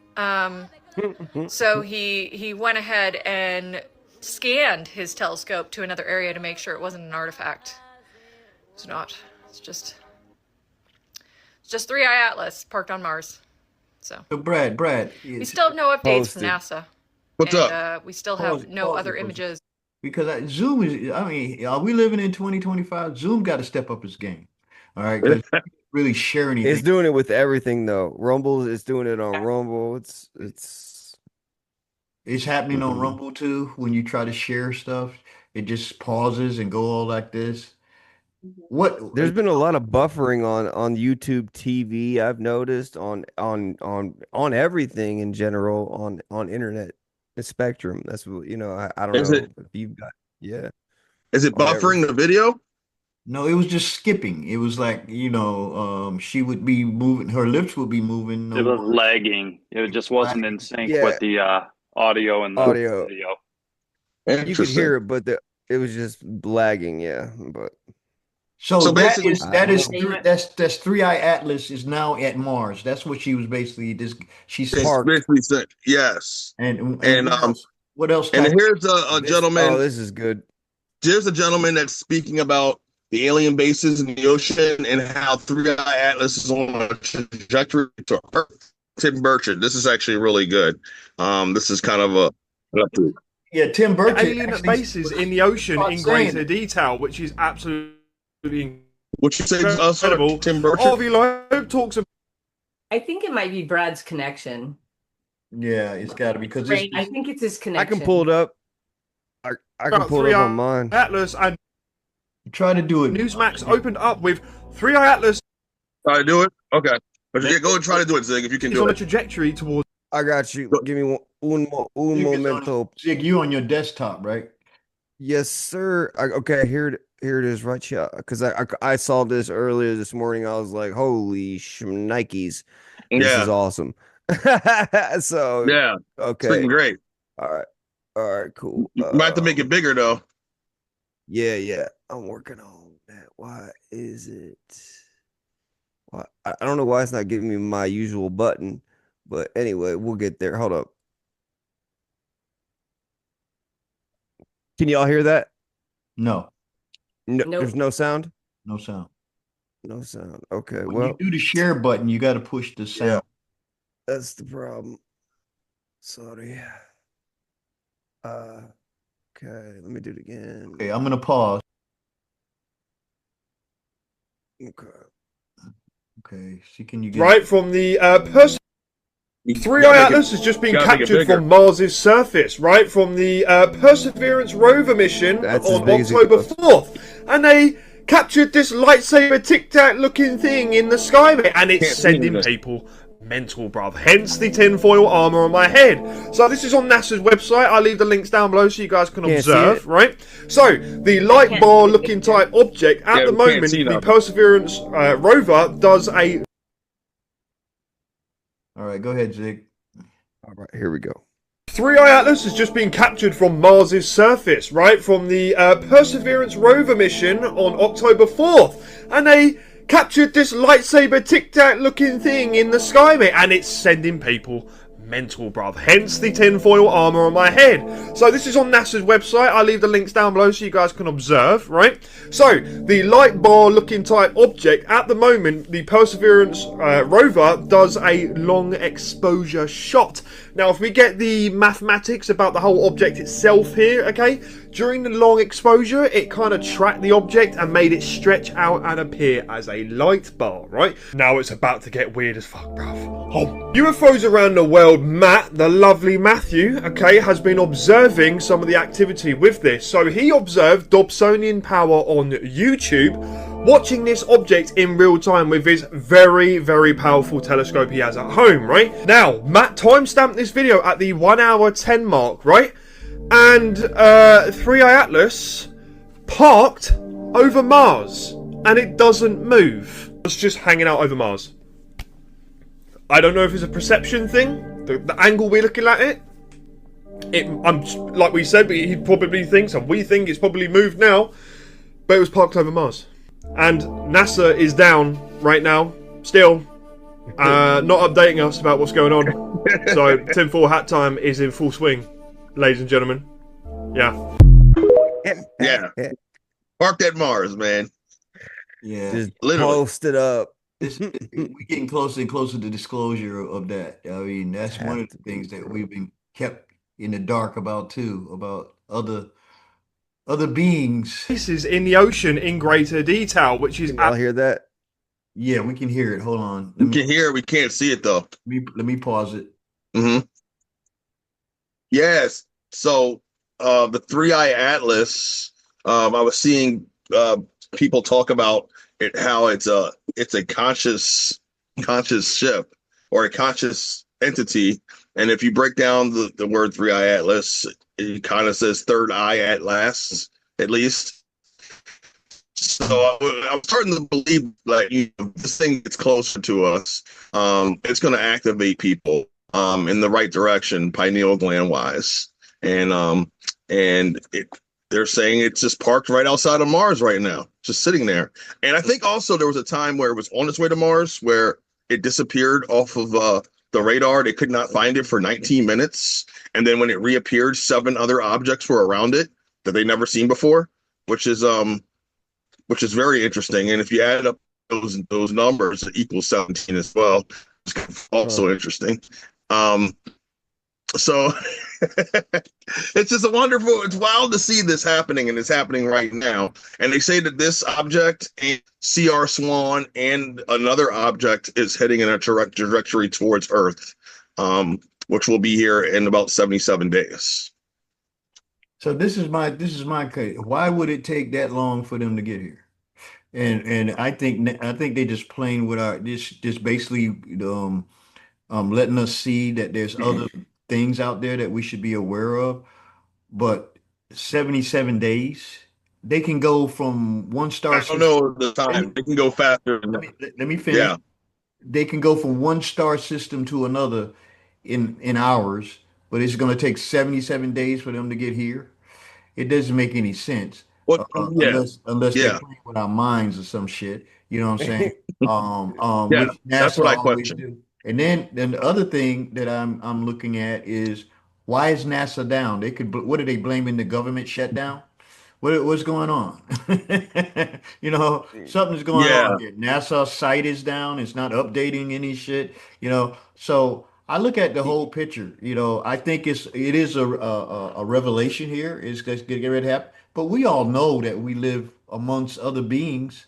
So he went ahead and scanned his telescope to another area to make sure it wasn't an artifact. It's not. It's just 3i Atlas parked on Mars. So Brad, we still have no updates from NASA. What's up? We still have Pause- no pause other it, pause it. images. because Zoom is. I mean, are we living in 2025? Zoom got to step up its game. All right, 'cause really share anything. It's doing it with everything though. Rumble is doing it on Rumble. It's It's happening on Rumble too. When you try to share stuff, it just pauses and go all like this. What? there's been a lot of buffering on YouTube TV. I've noticed on everything in general on internet spectrum. That's what I don't Is know it- if you've got Is it Whatever. buffering the video? No, it was just skipping. It was like, she would be moving, her lips would be moving. It was lagging. It just wasn't in sync with the audio and the Audio. video. You could Interesting. hear it, but it was just lagging. Yeah, but So So that basically- is that is I know. that's 3i Atlas is now at Mars. That's what she was basically she said. It's Parked. basically said, yes. And And, what else? And Tyler? here's a this- gentleman. Oh, this is good. there's a gentleman that's speaking about the alien bases in the ocean and how 3i Atlas is on a trajectory to Earth. Tim Burchett. This is actually really good. This is kind of an update. Yeah, Tim Burchett. Alien bases in the ocean in greater detail, which is absolutely What you say, incredible. Tim Burchett? Harvey Loeb talks about. I think it might be Brad's connection. Yeah, it's got to be because Right. I think it's his I connection. can pull it up. I can pull it up on mine. Atlas and try to do it. Newsmax opened up with 3i Atlas. Try to do it? Okay. But yeah, go and try to do it, Zig, if you can Is do on a it. trajectory towards. I got you. Give me un momento. Zig, you on your desktop, right? Yes, sir. Okay, here it is right here. Because I saw this earlier this morning. I was like, holy Nikes. This is awesome. So yeah. Okay. It's freaking great. All right, cool. You might have to make it bigger though. Yeah. I'm working on that. Why is it? Why I don't know why it's not giving me my usual button, but anyway, we'll get there. Hold up. Can y'all hear that? No. No, Nope. There's no sound? No sound. No sound. Okay, When well, you do the share button, you got to push the sound. that's the problem. Sorry. Okay, let me do it again. Okay, I'm gonna pause. Okay. Okay, see, can you get Right from the person. 3i Atlas has just been gotta make it captured bigger. from Mars's surface, right? From the Perseverance rover mission That's as on big as it October goes. 4th. And they captured this lightsaber tic-tac looking thing in the sky, mate. And it's Can't see sending this. people mental, bruv. Hence the tinfoil armor on my head. So this is on NASA's website. I'll leave the links down below so you guys can Can't see observe, it. right? So the light bar looking type object, at Yeah, the we can't moment, see the nothing. Perseverance rover does a All right, go ahead, Zig. All right, here we go. 3i Atlas has just been captured from Mars's surface, right? From the Perseverance rover mission on October 4th. And they captured this lightsaber tic-tac looking thing in the sky, mate. And it's sending people mental, bruv. Hence the tinfoil armor on my head. So this is on NASA's website. I'll leave the links down below so you guys can observe, right? So the light bar looking type object, at the moment, the Perseverance rover does a long exposure shot. Now, if we get the mathematics about the whole object itself here, okay, during the long exposure, it kind of tracked the object and made it stretch out and appear as a light bar, right? Now it's about to get weird as fuck, bruv. Oh. UFOs around the world, Matt, the lovely Matthew, okay, has been observing some of the activity with this. So he observed Dobsonian Power on YouTube, watching this object in real time with his very, very powerful telescope he has at home, right? Now, Matt timestamped this video at the 1 hour 10 mark, right? And 3i Atlas parked over Mars, and it doesn't move. It's just hanging out over Mars. I don't know if it's a perception thing, the angle we're looking at it. I'm like we said, but he probably thinks, and we think it's probably moved now, but it was parked over Mars. And NASA is down right now, still, not updating us about what's going on. So tinfoil hat time is in full swing, ladies and gentlemen. Yeah. Yeah. Parked at Mars, man. Yeah, Just Literally. post it up. we're getting closer and closer to disclosure of that. I mean, that's one of the things that we've been kept in the dark about too, about other beings. Places in the ocean in greater detail, which is Can y'all hear that? Yeah, we can hear it. Hold on. We can hear it, we can't see it though. Let me pause it. Mm-hmm. Yes. So the 3i Atlas, I was seeing people talk about it, how it's a conscious ship or a conscious entity. And if you break down the word 3i Atlas, it kind of says third eye at last, at least. So I'm starting to believe like this thing gets closer to us. It's going to activate people in the right direction, pineal gland wise, and they're saying it's just parked right outside of Mars right now, just sitting there. And I think also there was a time where it was on its way to Mars, where it disappeared off of the radar. They could not find it for 19 minutes, and then when it reappeared, 7 other objects were around it that they'd never seen before. which is very interesting. And if you add up those numbers, it equals 17 as well. It's also interesting. So it's just it's wild to see this happening, and it's happening right now. And they say that this object, CR Swan, and another object is heading in a trajectory towards Earth, which will be here in about 77 days. So this is my case. Why would it take that long for them to get here? And I think they just playing with our this basically letting us see that there's other things out there that we should be aware of. But 77 days, they can go from one star I don't know the time. They can go faster. Let me finish. Yeah. They can go from one star system to another in hours, but it's going to take 77 days for them to get here. It doesn't make any sense. What? Unless they're Yeah. playing with our minds or some shit. You know what I'm saying? Yeah, Which that's NASA what I always question. do. And then the other thing that I'm looking at is why is NASA down? What are they blaming the government shutdown? What's going on? You know, something's going Yeah. on here. NASA site is down. It's not updating any shit. You know, so I look at the whole picture. You know, I think it is a revelation here. It's going to get ready to happen. But we all know that we live amongst other beings.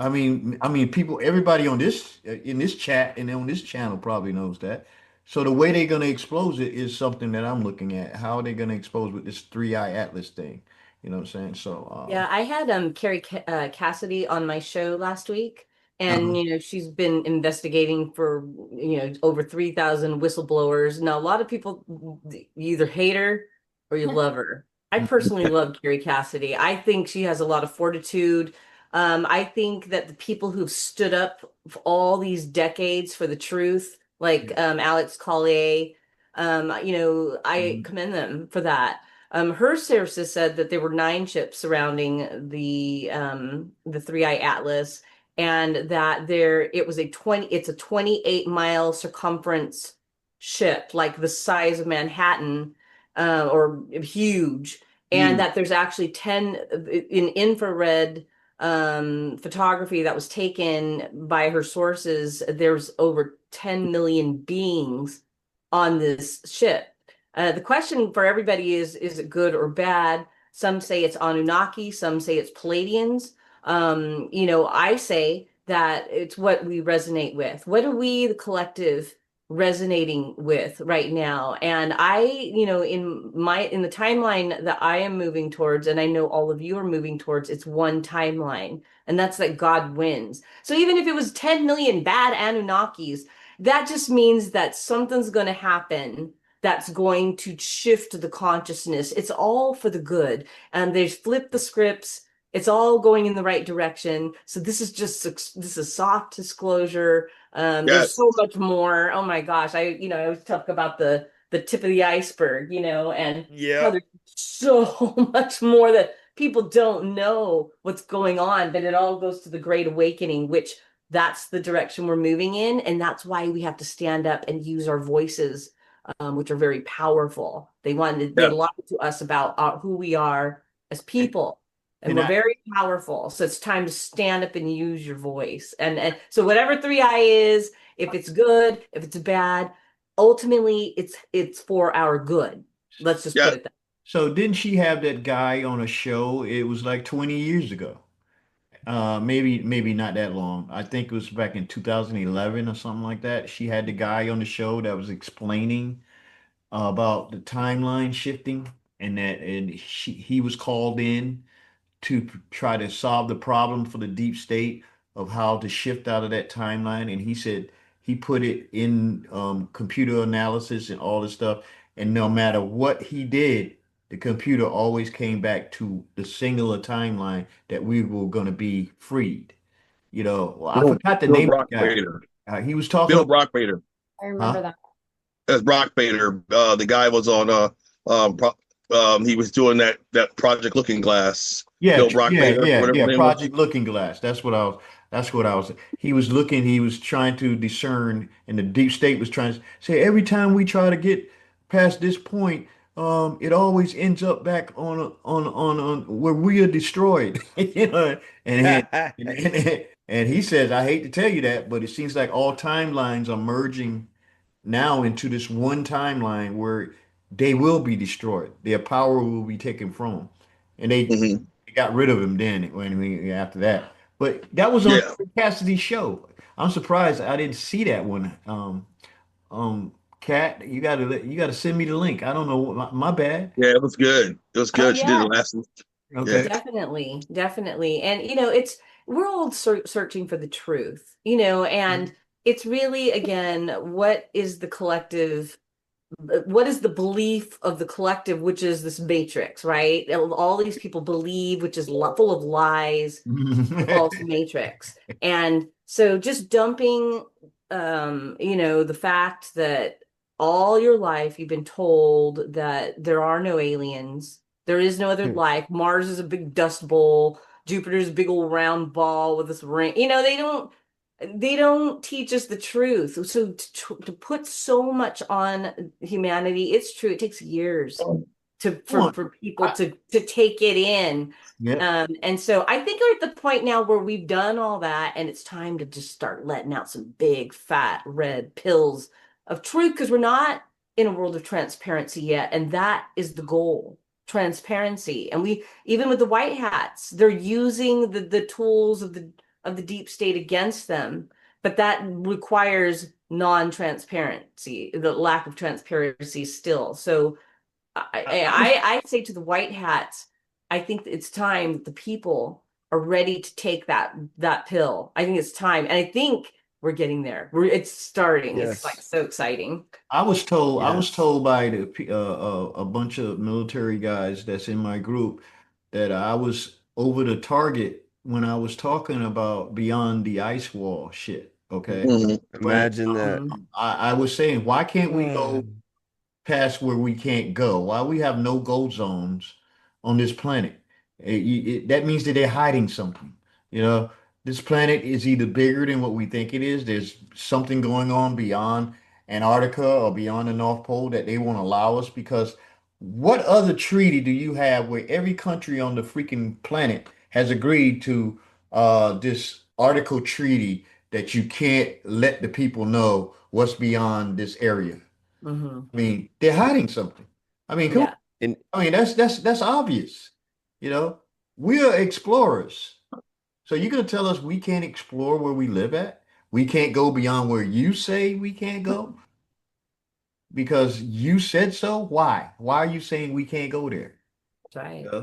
I mean, people, everybody on this in this chat and on this channel probably knows that. So the way they're going to expose it is something that I'm looking at. How are they going to expose with this three-eye atlas thing? You know what I'm saying? So, Yeah, I had Cassidy on my show last week, and uh-huh. she's been investigating for over 3,000 whistleblowers. Now, a lot of people, you either hate her or you love her. I personally love Carrie Cassidy. I think she has a lot of fortitude. I think that the people who've stood up for all these decades for the truth, like Alex Collier, I commend them for that. Her sources said that there were 9 ships surrounding the Three Eye Atlas, and that it's a 28-mile circumference ship, like the size of Manhattan, or huge, and that there's actually 10 in infrared photography that was taken by her sources. There's over 10 million beings on this ship. The question for everybody is it good or bad? Some say it's Anunnaki, some say it's Palladians. I say that it's what we resonate with. What are we, the collective, resonating with right now? And in the timeline that I am moving towards, and I know all of you are moving towards, it's one timeline, and that's that God wins. So even if it was 10 million bad Anunnakis, that just means that something's going to happen that's going to shift the consciousness. It's all for the good. And they've flipped the scripts. It's all going in the right direction. So this is soft disclosure. There's so much more. Oh my gosh. I always talk about the tip of the iceberg, and how there's so much more that people don't know what's going on, but it all goes to the Great Awakening, which that's the direction we're moving in. And that's why we have to stand up and use our voices, which are very powerful. They lied to us about who we are as people, and we're very powerful. So it's time to stand up and use your voice. And so whatever Three Eye is, if it's good, if it's bad, ultimately it's for our good. Let's just put it that. So didn't she have that guy on a show? It was like 20 years ago. Maybe not that long. I think it was back in 2011 or something like that. She had the guy on the show that was explaining about the timeline shifting, and he was called in to try to solve the problem for the deep state of how to shift out of that timeline. And he said he put it in computer analysis and all this stuff, and no matter what he did, the computer always came back to the singular timeline that we were going to be freed. I forgot the name of the guy. Bader. He was talking Bill about Brock Bader. I remember that. That's Brock Bader. The guy was on he was doing that Project Looking Glass. Bill Brock Bader, whatever his name was. Project Looking Glass. That's what I was. He was trying to discern, and the deep state was trying to say every time we try to get past this point, it always ends up back on where we are destroyed, you know. And he says, I hate to tell you that, but it seems like all timelines are merging now into this one timeline where they will be destroyed. Their power will be taken from them, and Hmm. they got rid of him then when we after that. But that was on Yeah. Cassidy's show. I'm surprised I didn't see that one. Kat, you gotta send me the link. I don't know. My bad. Yeah, it was good. It was Oh good. She did it yeah, last week. Yeah. Okay. definitely, definitely. And we're all searching for the truth, and it's really again, what is the collective, what is the belief of the collective, which is this matrix, right? All these people believe, which is full of lies, the false matrix. And so just dumping the fact that all your life you've been told that there are no aliens, there is no other life, Mars is a big dust bowl, Jupiter's a big old round ball with this ring. They don't teach us the truth. So to put so much on humanity, it's true, it takes years Come on. for people to take it in. Yeah. And so I think we're at the point now where we've done all that, and it's time to just start letting out some big fat red pills of truth, because we're not in a world of transparency yet, and that is the goal, transparency. And we, even with the white hats, they're using the tools of the deep state against them, but that requires non-transparency, the lack of transparency still. So I say to the white hats, I think it's time that the people are ready to take that pill. I think it's time, and I think we're getting there. It's starting. It's like Yes. so exciting. I was told Yes. by a bunch of military guys that's in my group that I was over the target when I was talking about beyond the ice wall shit. Okay. Hmm. But Imagine that. I was saying, why can't we go Mm. past where we can't go? Why we have no go zones on this planet? That means that they're hiding something. You know, this planet is either bigger than what we think it is. There's something going on beyond Antarctica or beyond the North Pole that they won't allow us, because what other treaty do you have where every country on the freaking planet has agreed to this article treaty that you can't let the people know what's beyond this area? Hmm. I mean, they're hiding something. I mean, come on. Yeah. And I mean, that's obvious. You know, we are explorers. So you're gonna tell us we can't explore where we live at? We can't go beyond where you say we can't go because you said so? Why? Why are you saying we can't go there? That's right. Yeah.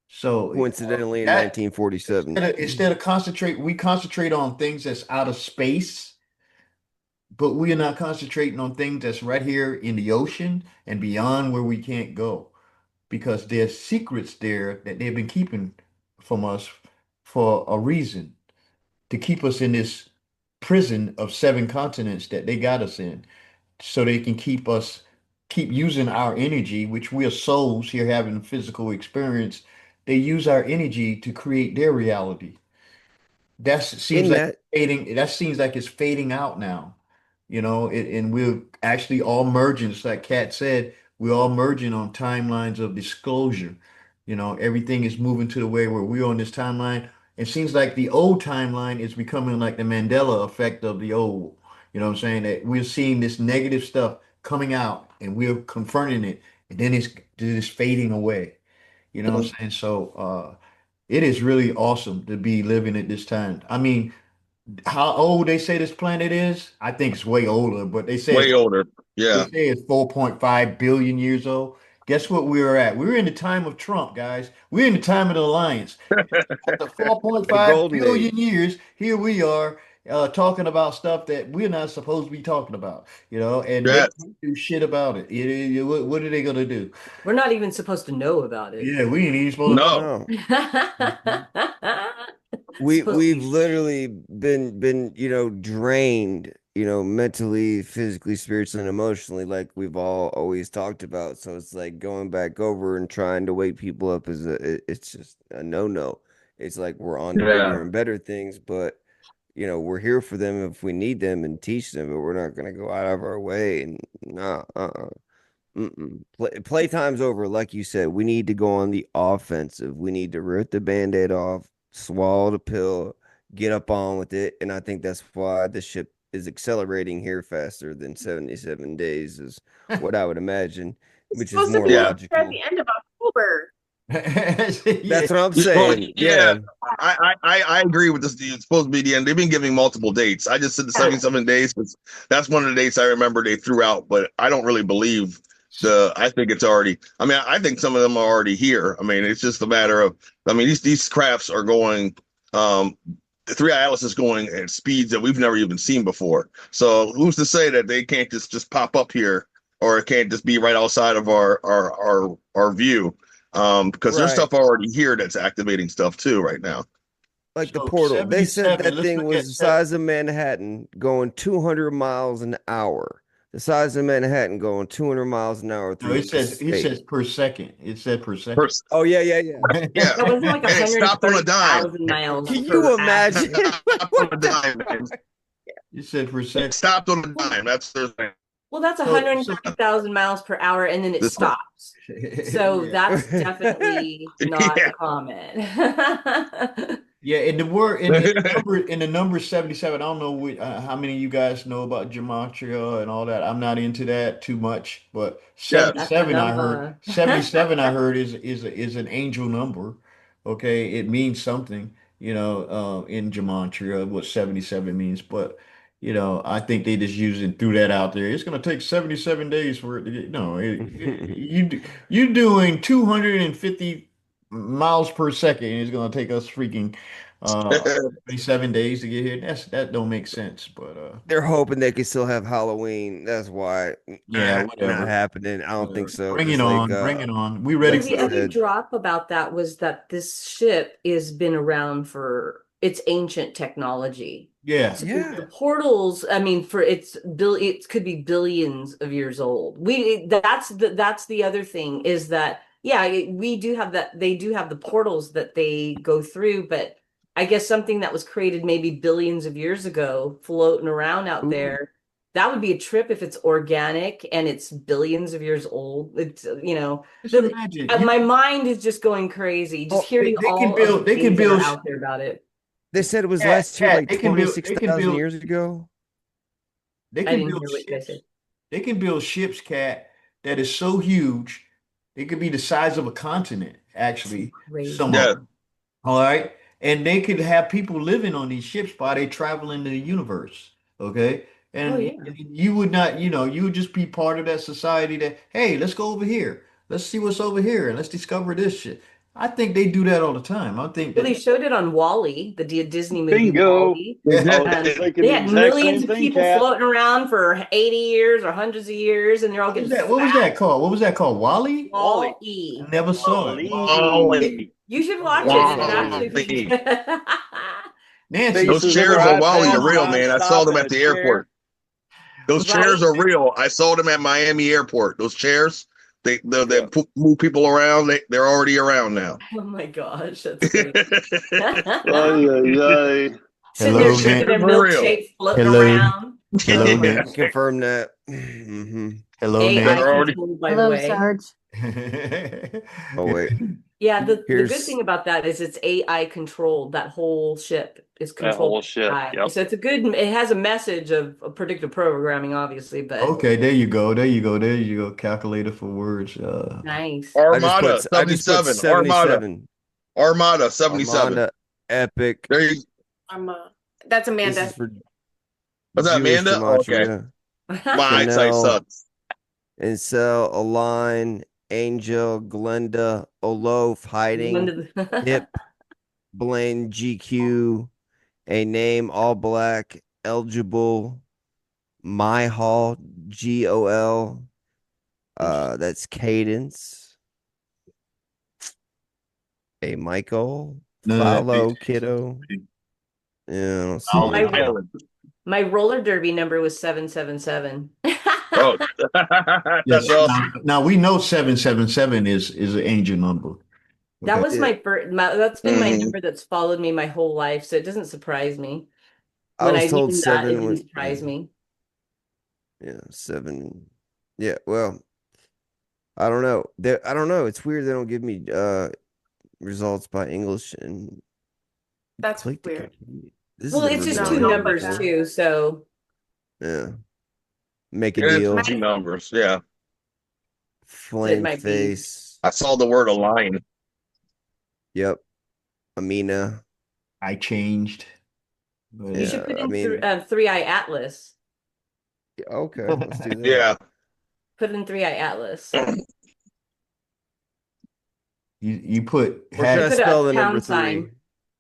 So coincidentally in that 1947. instead of we concentrate on things that's out of space, but we are not concentrating on things that's right here in the ocean and beyond where we can't go, because there's secrets there that they've been keeping from us for a reason, to keep us in this prison of seven continents that they got us in, so they can keep using our energy, which we are souls here having a physical experience. They use our energy to create their reality. In that, That seems like it's fading out now, and we're actually all merging. It's like Kat said, we're all merging on timelines of disclosure. Everything is moving to the way where we're on this timeline. It seems like the old timeline is becoming like the Mandela effect of the old. You know what I'm saying? That we're seeing this negative stuff coming out and we're confronting it, and then it's just fading away. You know what I'm saying? So it is really awesome to be living at this time. I mean, how old they say this planet is? I think it's way older, but Way older. they Yeah. say it's 4.5 billion years old. Guess what we were at? We were in the time of Trump, guys. We're in the time of the alliance. After the 4.5 golden billion age. years, here we are talking about stuff that we're not supposed to be talking about, and they Yeah. can't do shit about it. What are they going to do? We're not even supposed to know about it. Yeah, we ain't even supposed to. No. No. Supposed to We've be. literally been drained, mentally, physically, spiritually, and emotionally, like we've all always talked about. So it's like going back over and trying to wake people up it's just a no. It's like we're on to Yeah. bigger and better things, but we're here for them if we need them and teach them, but we're not gonna go out of our way and nah. Playtime's over. Like you said, we need to go on the offensive. We need to rip the band-aid off, swallow the pill, get up on with it. And I think that's why the ship is accelerating here faster than 77 days is what I would imagine, It's which is supposed to more be Yeah. at logical. the end of October. That's what I'm Well, saying. yeah, Yeah. I agree with this. It's supposed to be the end. They've been giving multiple dates. I just said the Yeah. 77 days because that's one of the dates I remember they threw out, but I don't really believe I think it's already, I mean, I think some of them are already here. I mean, it's just a matter of, I mean, these crafts are going, the 3i Atlas is going at speeds that we've never even seen before. So who's to say that they can't just pop up here, or it can't just be right outside of our view? Because there's Right. stuff already here that's activating stuff too right now. Like the So portal. They said 77, that let's thing look was at the size of Manhattan going 200 miles an hour. The size of Manhattan going 200 miles an hour No, through it says space. per second. It said per second. First, Oh, yeah. yeah, That wasn't like and it stopped on a dime. 130,000 miles. Can per you hour. imagine? Stopped on a dime. Man. It said per It second. stopped on a dime. That's their thing. Well, that's So- 130,000 miles per hour, and then it This one. stops. So Yeah. that's definitely not Yeah. a comment. Yeah, in the word in the number 77, I don't know how many of you guys know about gematria and all that. I'm not into that too much, but Yeah. 77 I number. heard 77 I heard is an angel number. Okay, it means something, in gematria what 77 means, but I think they just threw that out there. It's going to take 77 days for it to get no, you're doing 250 miles per second, and it's going to take us freaking 27 days to get here. That don't make sense, but They're hoping they can still have Halloween. That's why. yeah, Not whatever. happening. I don't think so. Bring It's it like, on, bring it on. We ready But for the other it. drop about that was that this ship has been around for its ancient technology. Yeah. So Yeah. the portals, I mean, it could be billions of years old. That's the other thing is that we do have that. They do have the portals that they go through, but I guess something that was created maybe billions of years ago, floating around out Ooh. there. That would be a trip if it's organic and it's billions of years old. It's Just imagine. my mind is just going crazy just Oh, hearing they can all build- of the they can things that are build- out there about it. They said it was Yeah, last year yeah, like they can build- 26,000 years ago. They I can didn't build hear what you guys ships. said. They can build ships, Cat, that is so huge, it could be the size of a continent, actually. Crazy. Some of them. All right. And they could have people living on these ships while they travel in the universe. Okay. And Oh, yeah. you would not, you would just be part of that society that, hey, let's go over here. Let's see what's over here and let's discover this shit. I think they do that all the time. I think Well, they that, showed it on Wall-E, the Disney movie Bingo. Wall-E. Yeah. And Thinking they the had exact millions same of thing, people Kat. floating around for 80 years or hundreds of years, and they're all what was getting that? What was that called? What was that called? Wally? Wall-E. I never saw it. Wall-E. You should watch it. It's Wall-E. actually Nancy, Those Faces chairs of of our Wally are iPads real, man. I saw nonstop them in at a the chair. airport. Those Right? chairs are real. I saw them at Miami Airport. Those chairs, they move people around. They're already around now. Oh my gosh, that's crazy. Ay, ay, ay. Sitting Hello, there man. shaking their For real. milkshake, floating Hello. around. Hello, I Nancy. can confirm that. Hmm. Hello, AI They're already- controlled, by the Hello, way. Sarge. Nancy. Oh, wait. Yeah, the good Here's- thing about that is it's AI controlled. That whole ship is That controlled whole by ship, AI. yep. So it has a message of predictive programming, obviously, but Okay, there you go. There you go. There you go. Calculator for words. nice. Armada I just put 77. Armada 77. Armada Epic. There you That's This Amanda. is for Was that Jewish Amanda? Okay. gematria. My eyesight Chanel. sucks. Incel, Align, Angel, Glenda, Olof, Hiding, Hip, Blaine, GQ, A Name, All Black, Eligible, My Hall, GOL. That's Cadence. A Michael, None of that Follow, makes sense. Kiddo. Yeah, I don't see Oh, it. Island. My roller derby number was 777. Oh, Yes. that's awesome. Now we know 777 is an angel number. That Okay. was my first. That's been my Mhm. number that's followed me my whole life, so it doesn't surprise me. I When was I told knew that, it 7 didn't was surprise me. yeah, 7. Yeah, well, I don't know. I don't know. It's weird they don't give me results by English and That's click to weird. continue. This Well, has it's never just been two like that numbers before. too, so Yeah. Make a Yeah, deal. it's two numbers. Yeah. Flame might be. face. I saw the word align. Yep. Amina. I changed. But, you should put I in mean, Three Eye Atlas. okay, let's do that. Yeah. Put in Three Eye Atlas. you put Or should I had Put spell a the number pound sign. 3?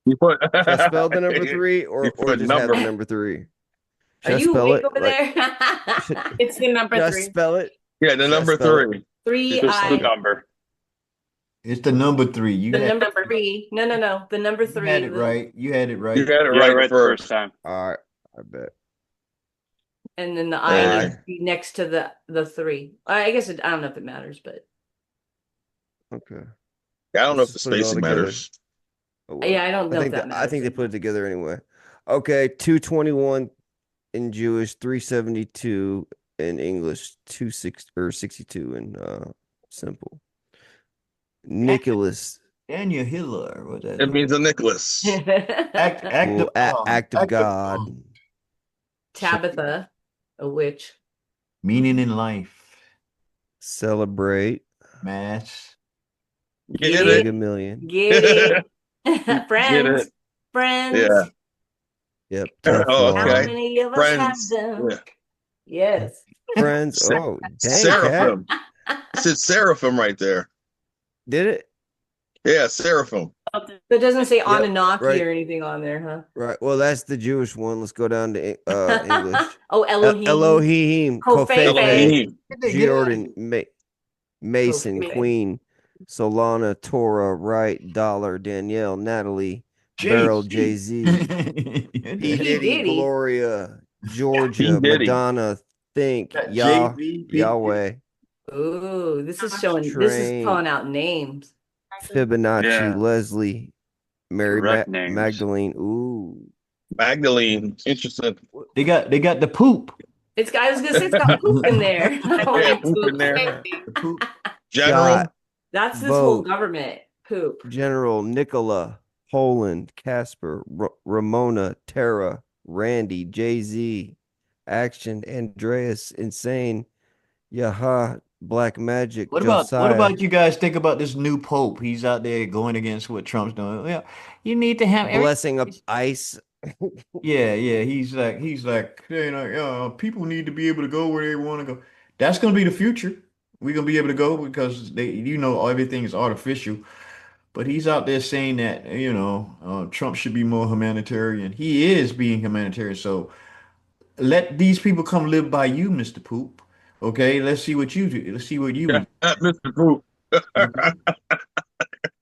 You put Should I spell the number 3 You or put just have number. the number 3? Should Are I you spell awake it? over Like, there? should, It's the number should I 3. spell it? Yeah, the Should I number spell it? 3. Three Just the Eye. number. it's the number 3. You The had, number 3. No. The number you 3. had it right. You had it You right. had it Yeah, right right the first first. time. All right, I bet. And then the There I you needs to be next to the 3. I guess I don't know if it matters, but Okay. I don't know if Let's the put it all spacing together. matters. Oh, well. yeah, I don't know if that I matters. think they put it together anyway. Okay, 221 in Jewish, 372 in English, 62 in simple. Nicholas. Daniel Hiller. What that? It means a Nicholas. act Well, act of God. Tabitha, a witch. Meaning in life. Celebrate. Mass. Get Mega it? Million. Get it. Friends. it. Friends. Yeah. Yep. Oh, How okay. many of us have Friends. them? Yeah. Yes. Friends. Oh, dang, Cat. Seraphim. It said Seraphim right there. Did it? Yeah, Seraphim. It doesn't say Anunnaki right. or anything on there, huh? Right. Well, that's the Jewish one. Let's go down to English. Oh, Elohim. Elohim. Kofefe. Elohim. Jordan. Mason. Kofefe. Queen. Solana. Torah. Wright. Dollar. Danielle. Natalie. Jay-Z. Barrel. Jay-Z. P. Diddy. Diddy. Gloria. Georgia. P. Diddy. Madonna. Think. Jay-Z, P. Yahweh. Ooh, this is calling out names. Fibonacci. Yeah. Leslie. Mary Correct names. Magdalene. Ooh. Magdalene. Interesting. They got the poop. I was gonna say it's got poop in there. Yeah, poop in there. The poop. General. Shot. That's this whole Vote. government poop. General Nicola, Poland, Casper, Ramona, Tara, Randy, Jay-Z, Action, Andreas, Insane, Yaha, Black Magic, What Josiah. about you guys think about this new pope? He's out there going against what Trump's doing. Yeah, you need to have Blessing of Ice? Yeah. He's like, people need to be able to go where they want to go. That's gonna be the future. We're gonna be able to go because everything is artificial. But he's out there saying that, Trump should be more humanitarian. He is being humanitarian. So let these people come live by you, Mr. Poop. Okay, let's see what you do. Let's see what you would. Mr. Poop.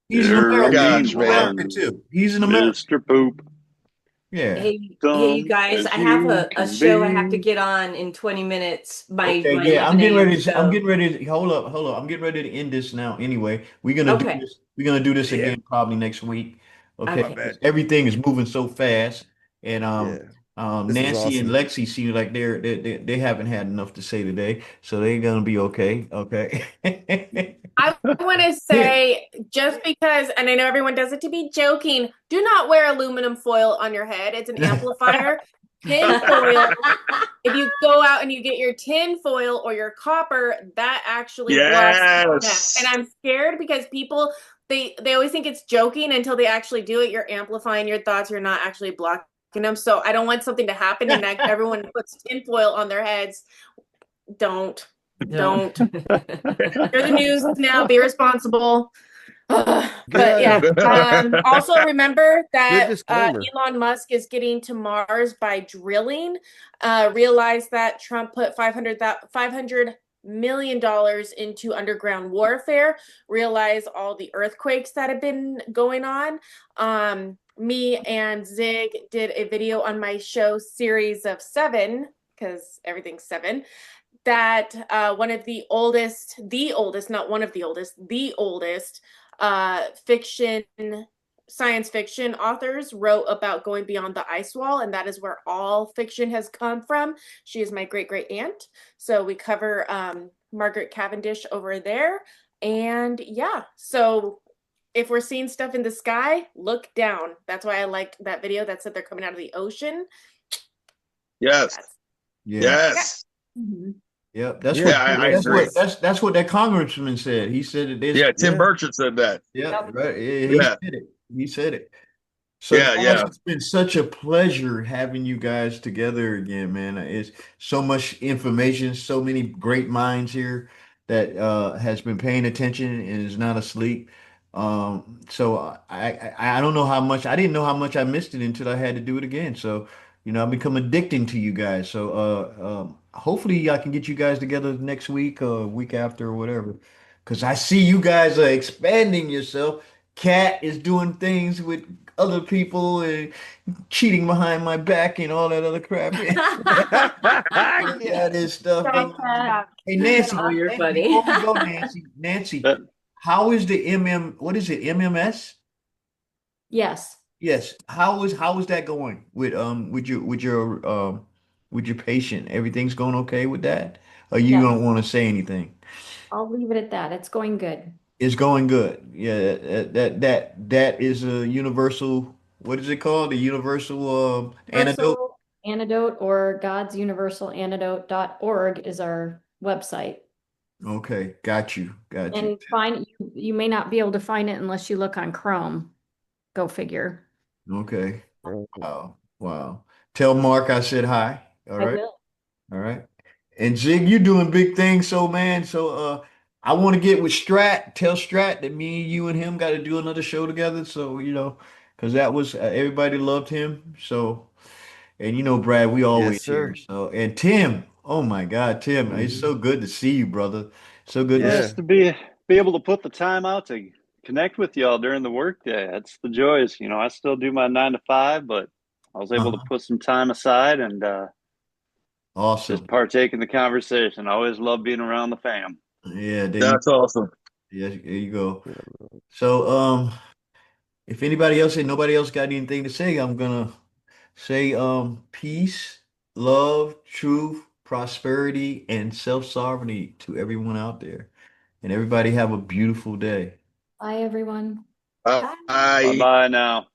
He's an American. Gosh, He's an man. American too. He's an American. Mr. Poop. Yeah. Hey, you guys, I have a show I have to get on in 20 minutes. Okay, My yeah, I'm 11 getting a.m. ready to, I'm show. getting ready to, hold up. I'm getting ready to end this now anyway. We're gonna do Okay. this. We're gonna do this again probably next week. Okay. Okay. Because everything is moving so fast. And Yeah. This is Nancy and awesome. Lexi seem like they haven't had enough to say today. So they're gonna be okay. Okay. I want to say, just because, and I know everyone does it to be joking, do not wear aluminum foil on your head. It's an amplifier. Tin foil. If you go out and you get your tin foil or your copper, that actually blocks the Yes. and I'm scared because people they always think it's joking until they actually do it. You're amplifying your thoughts. You're not actually blocking them. So I don't want something to happen and that everyone puts tin foil on their heads. Don't. Hear the news now. Be responsible. But yeah. Also remember that disclaimer. Elon Musk is getting to Mars by drilling. Realize that Trump put $500 million into underground warfare. Realize all the earthquakes that have been going on. Me and Zig did a video on my show Series of 7, because everything's 7, that the oldest fiction science fiction authors wrote about going beyond the ice wall, and that is where all fiction has come from. She is my great great aunt. So we cover Margaret Cavendish over there. And yeah, so if we're seeing stuff in the sky, look down. That's why I liked that video that said they're coming out of the ocean. Yes. Yeah. Yes. Mhm. Yep. That's Yeah, I agree. that's what that congressman said. He said that there's Yeah, Tim Burchett said that. yeah, right. He Yeah. said it. He said it. So Yeah, guys, yeah. it's been such a pleasure having you guys together again, man. It's so much information, so many great minds here that has been paying attention and is not asleep. So I don't know how much I didn't know how much I missed it until I had to do it again. So I've become addicting to you guys. So hopefully I can get you guys together next week or week after or whatever. Because I see you guys are expanding yourself. Cat is doing things with other people and cheating behind my back and all that other crap. Yeah, this stuff. Hey, Nancy, Oh, you're Nancy, funny. before we go, Nancy, how is the what is it, MMS? Yes. Yes. How is that going with with your patient? Everything's going okay with that? Or you Yes. don't want to say anything? I'll leave it at that. It's going good. It's going good. Yeah, that is a universal. What is it called? The universal antidote. Universal Antidote or godsuniversalantidote.org is our website. Okay, got you. And you may not be able to find it unless you look on Chrome. Go figure. Okay. Wow. Wow. Tell Mark I said hi. All I right. will. All right. And Zig, you're doing big things, so man. So I want to get with Strat. Tell Strat that me, you, and him got to do another show together. So, because that was everybody loved him. So, and Brad, we always Yes, sir. here. So, and Tim, oh my God, Tim, it's so good to see you, brother. So good to see Just to be able to put the time out to connect with y'all during the workday. That's the joys. I still do my 9 to 5, but I was able to put some time aside and awesome. just partake in the conversation. I always love being around the fam. Yeah, That's awesome. Yeah, there you go. So, if nobody else got anything to say, I'm gonna say, peace, love, truth, prosperity, and self-sovereignty to everyone out there. And everybody have a beautiful day. Bye, everyone. Bye. Bye-bye now.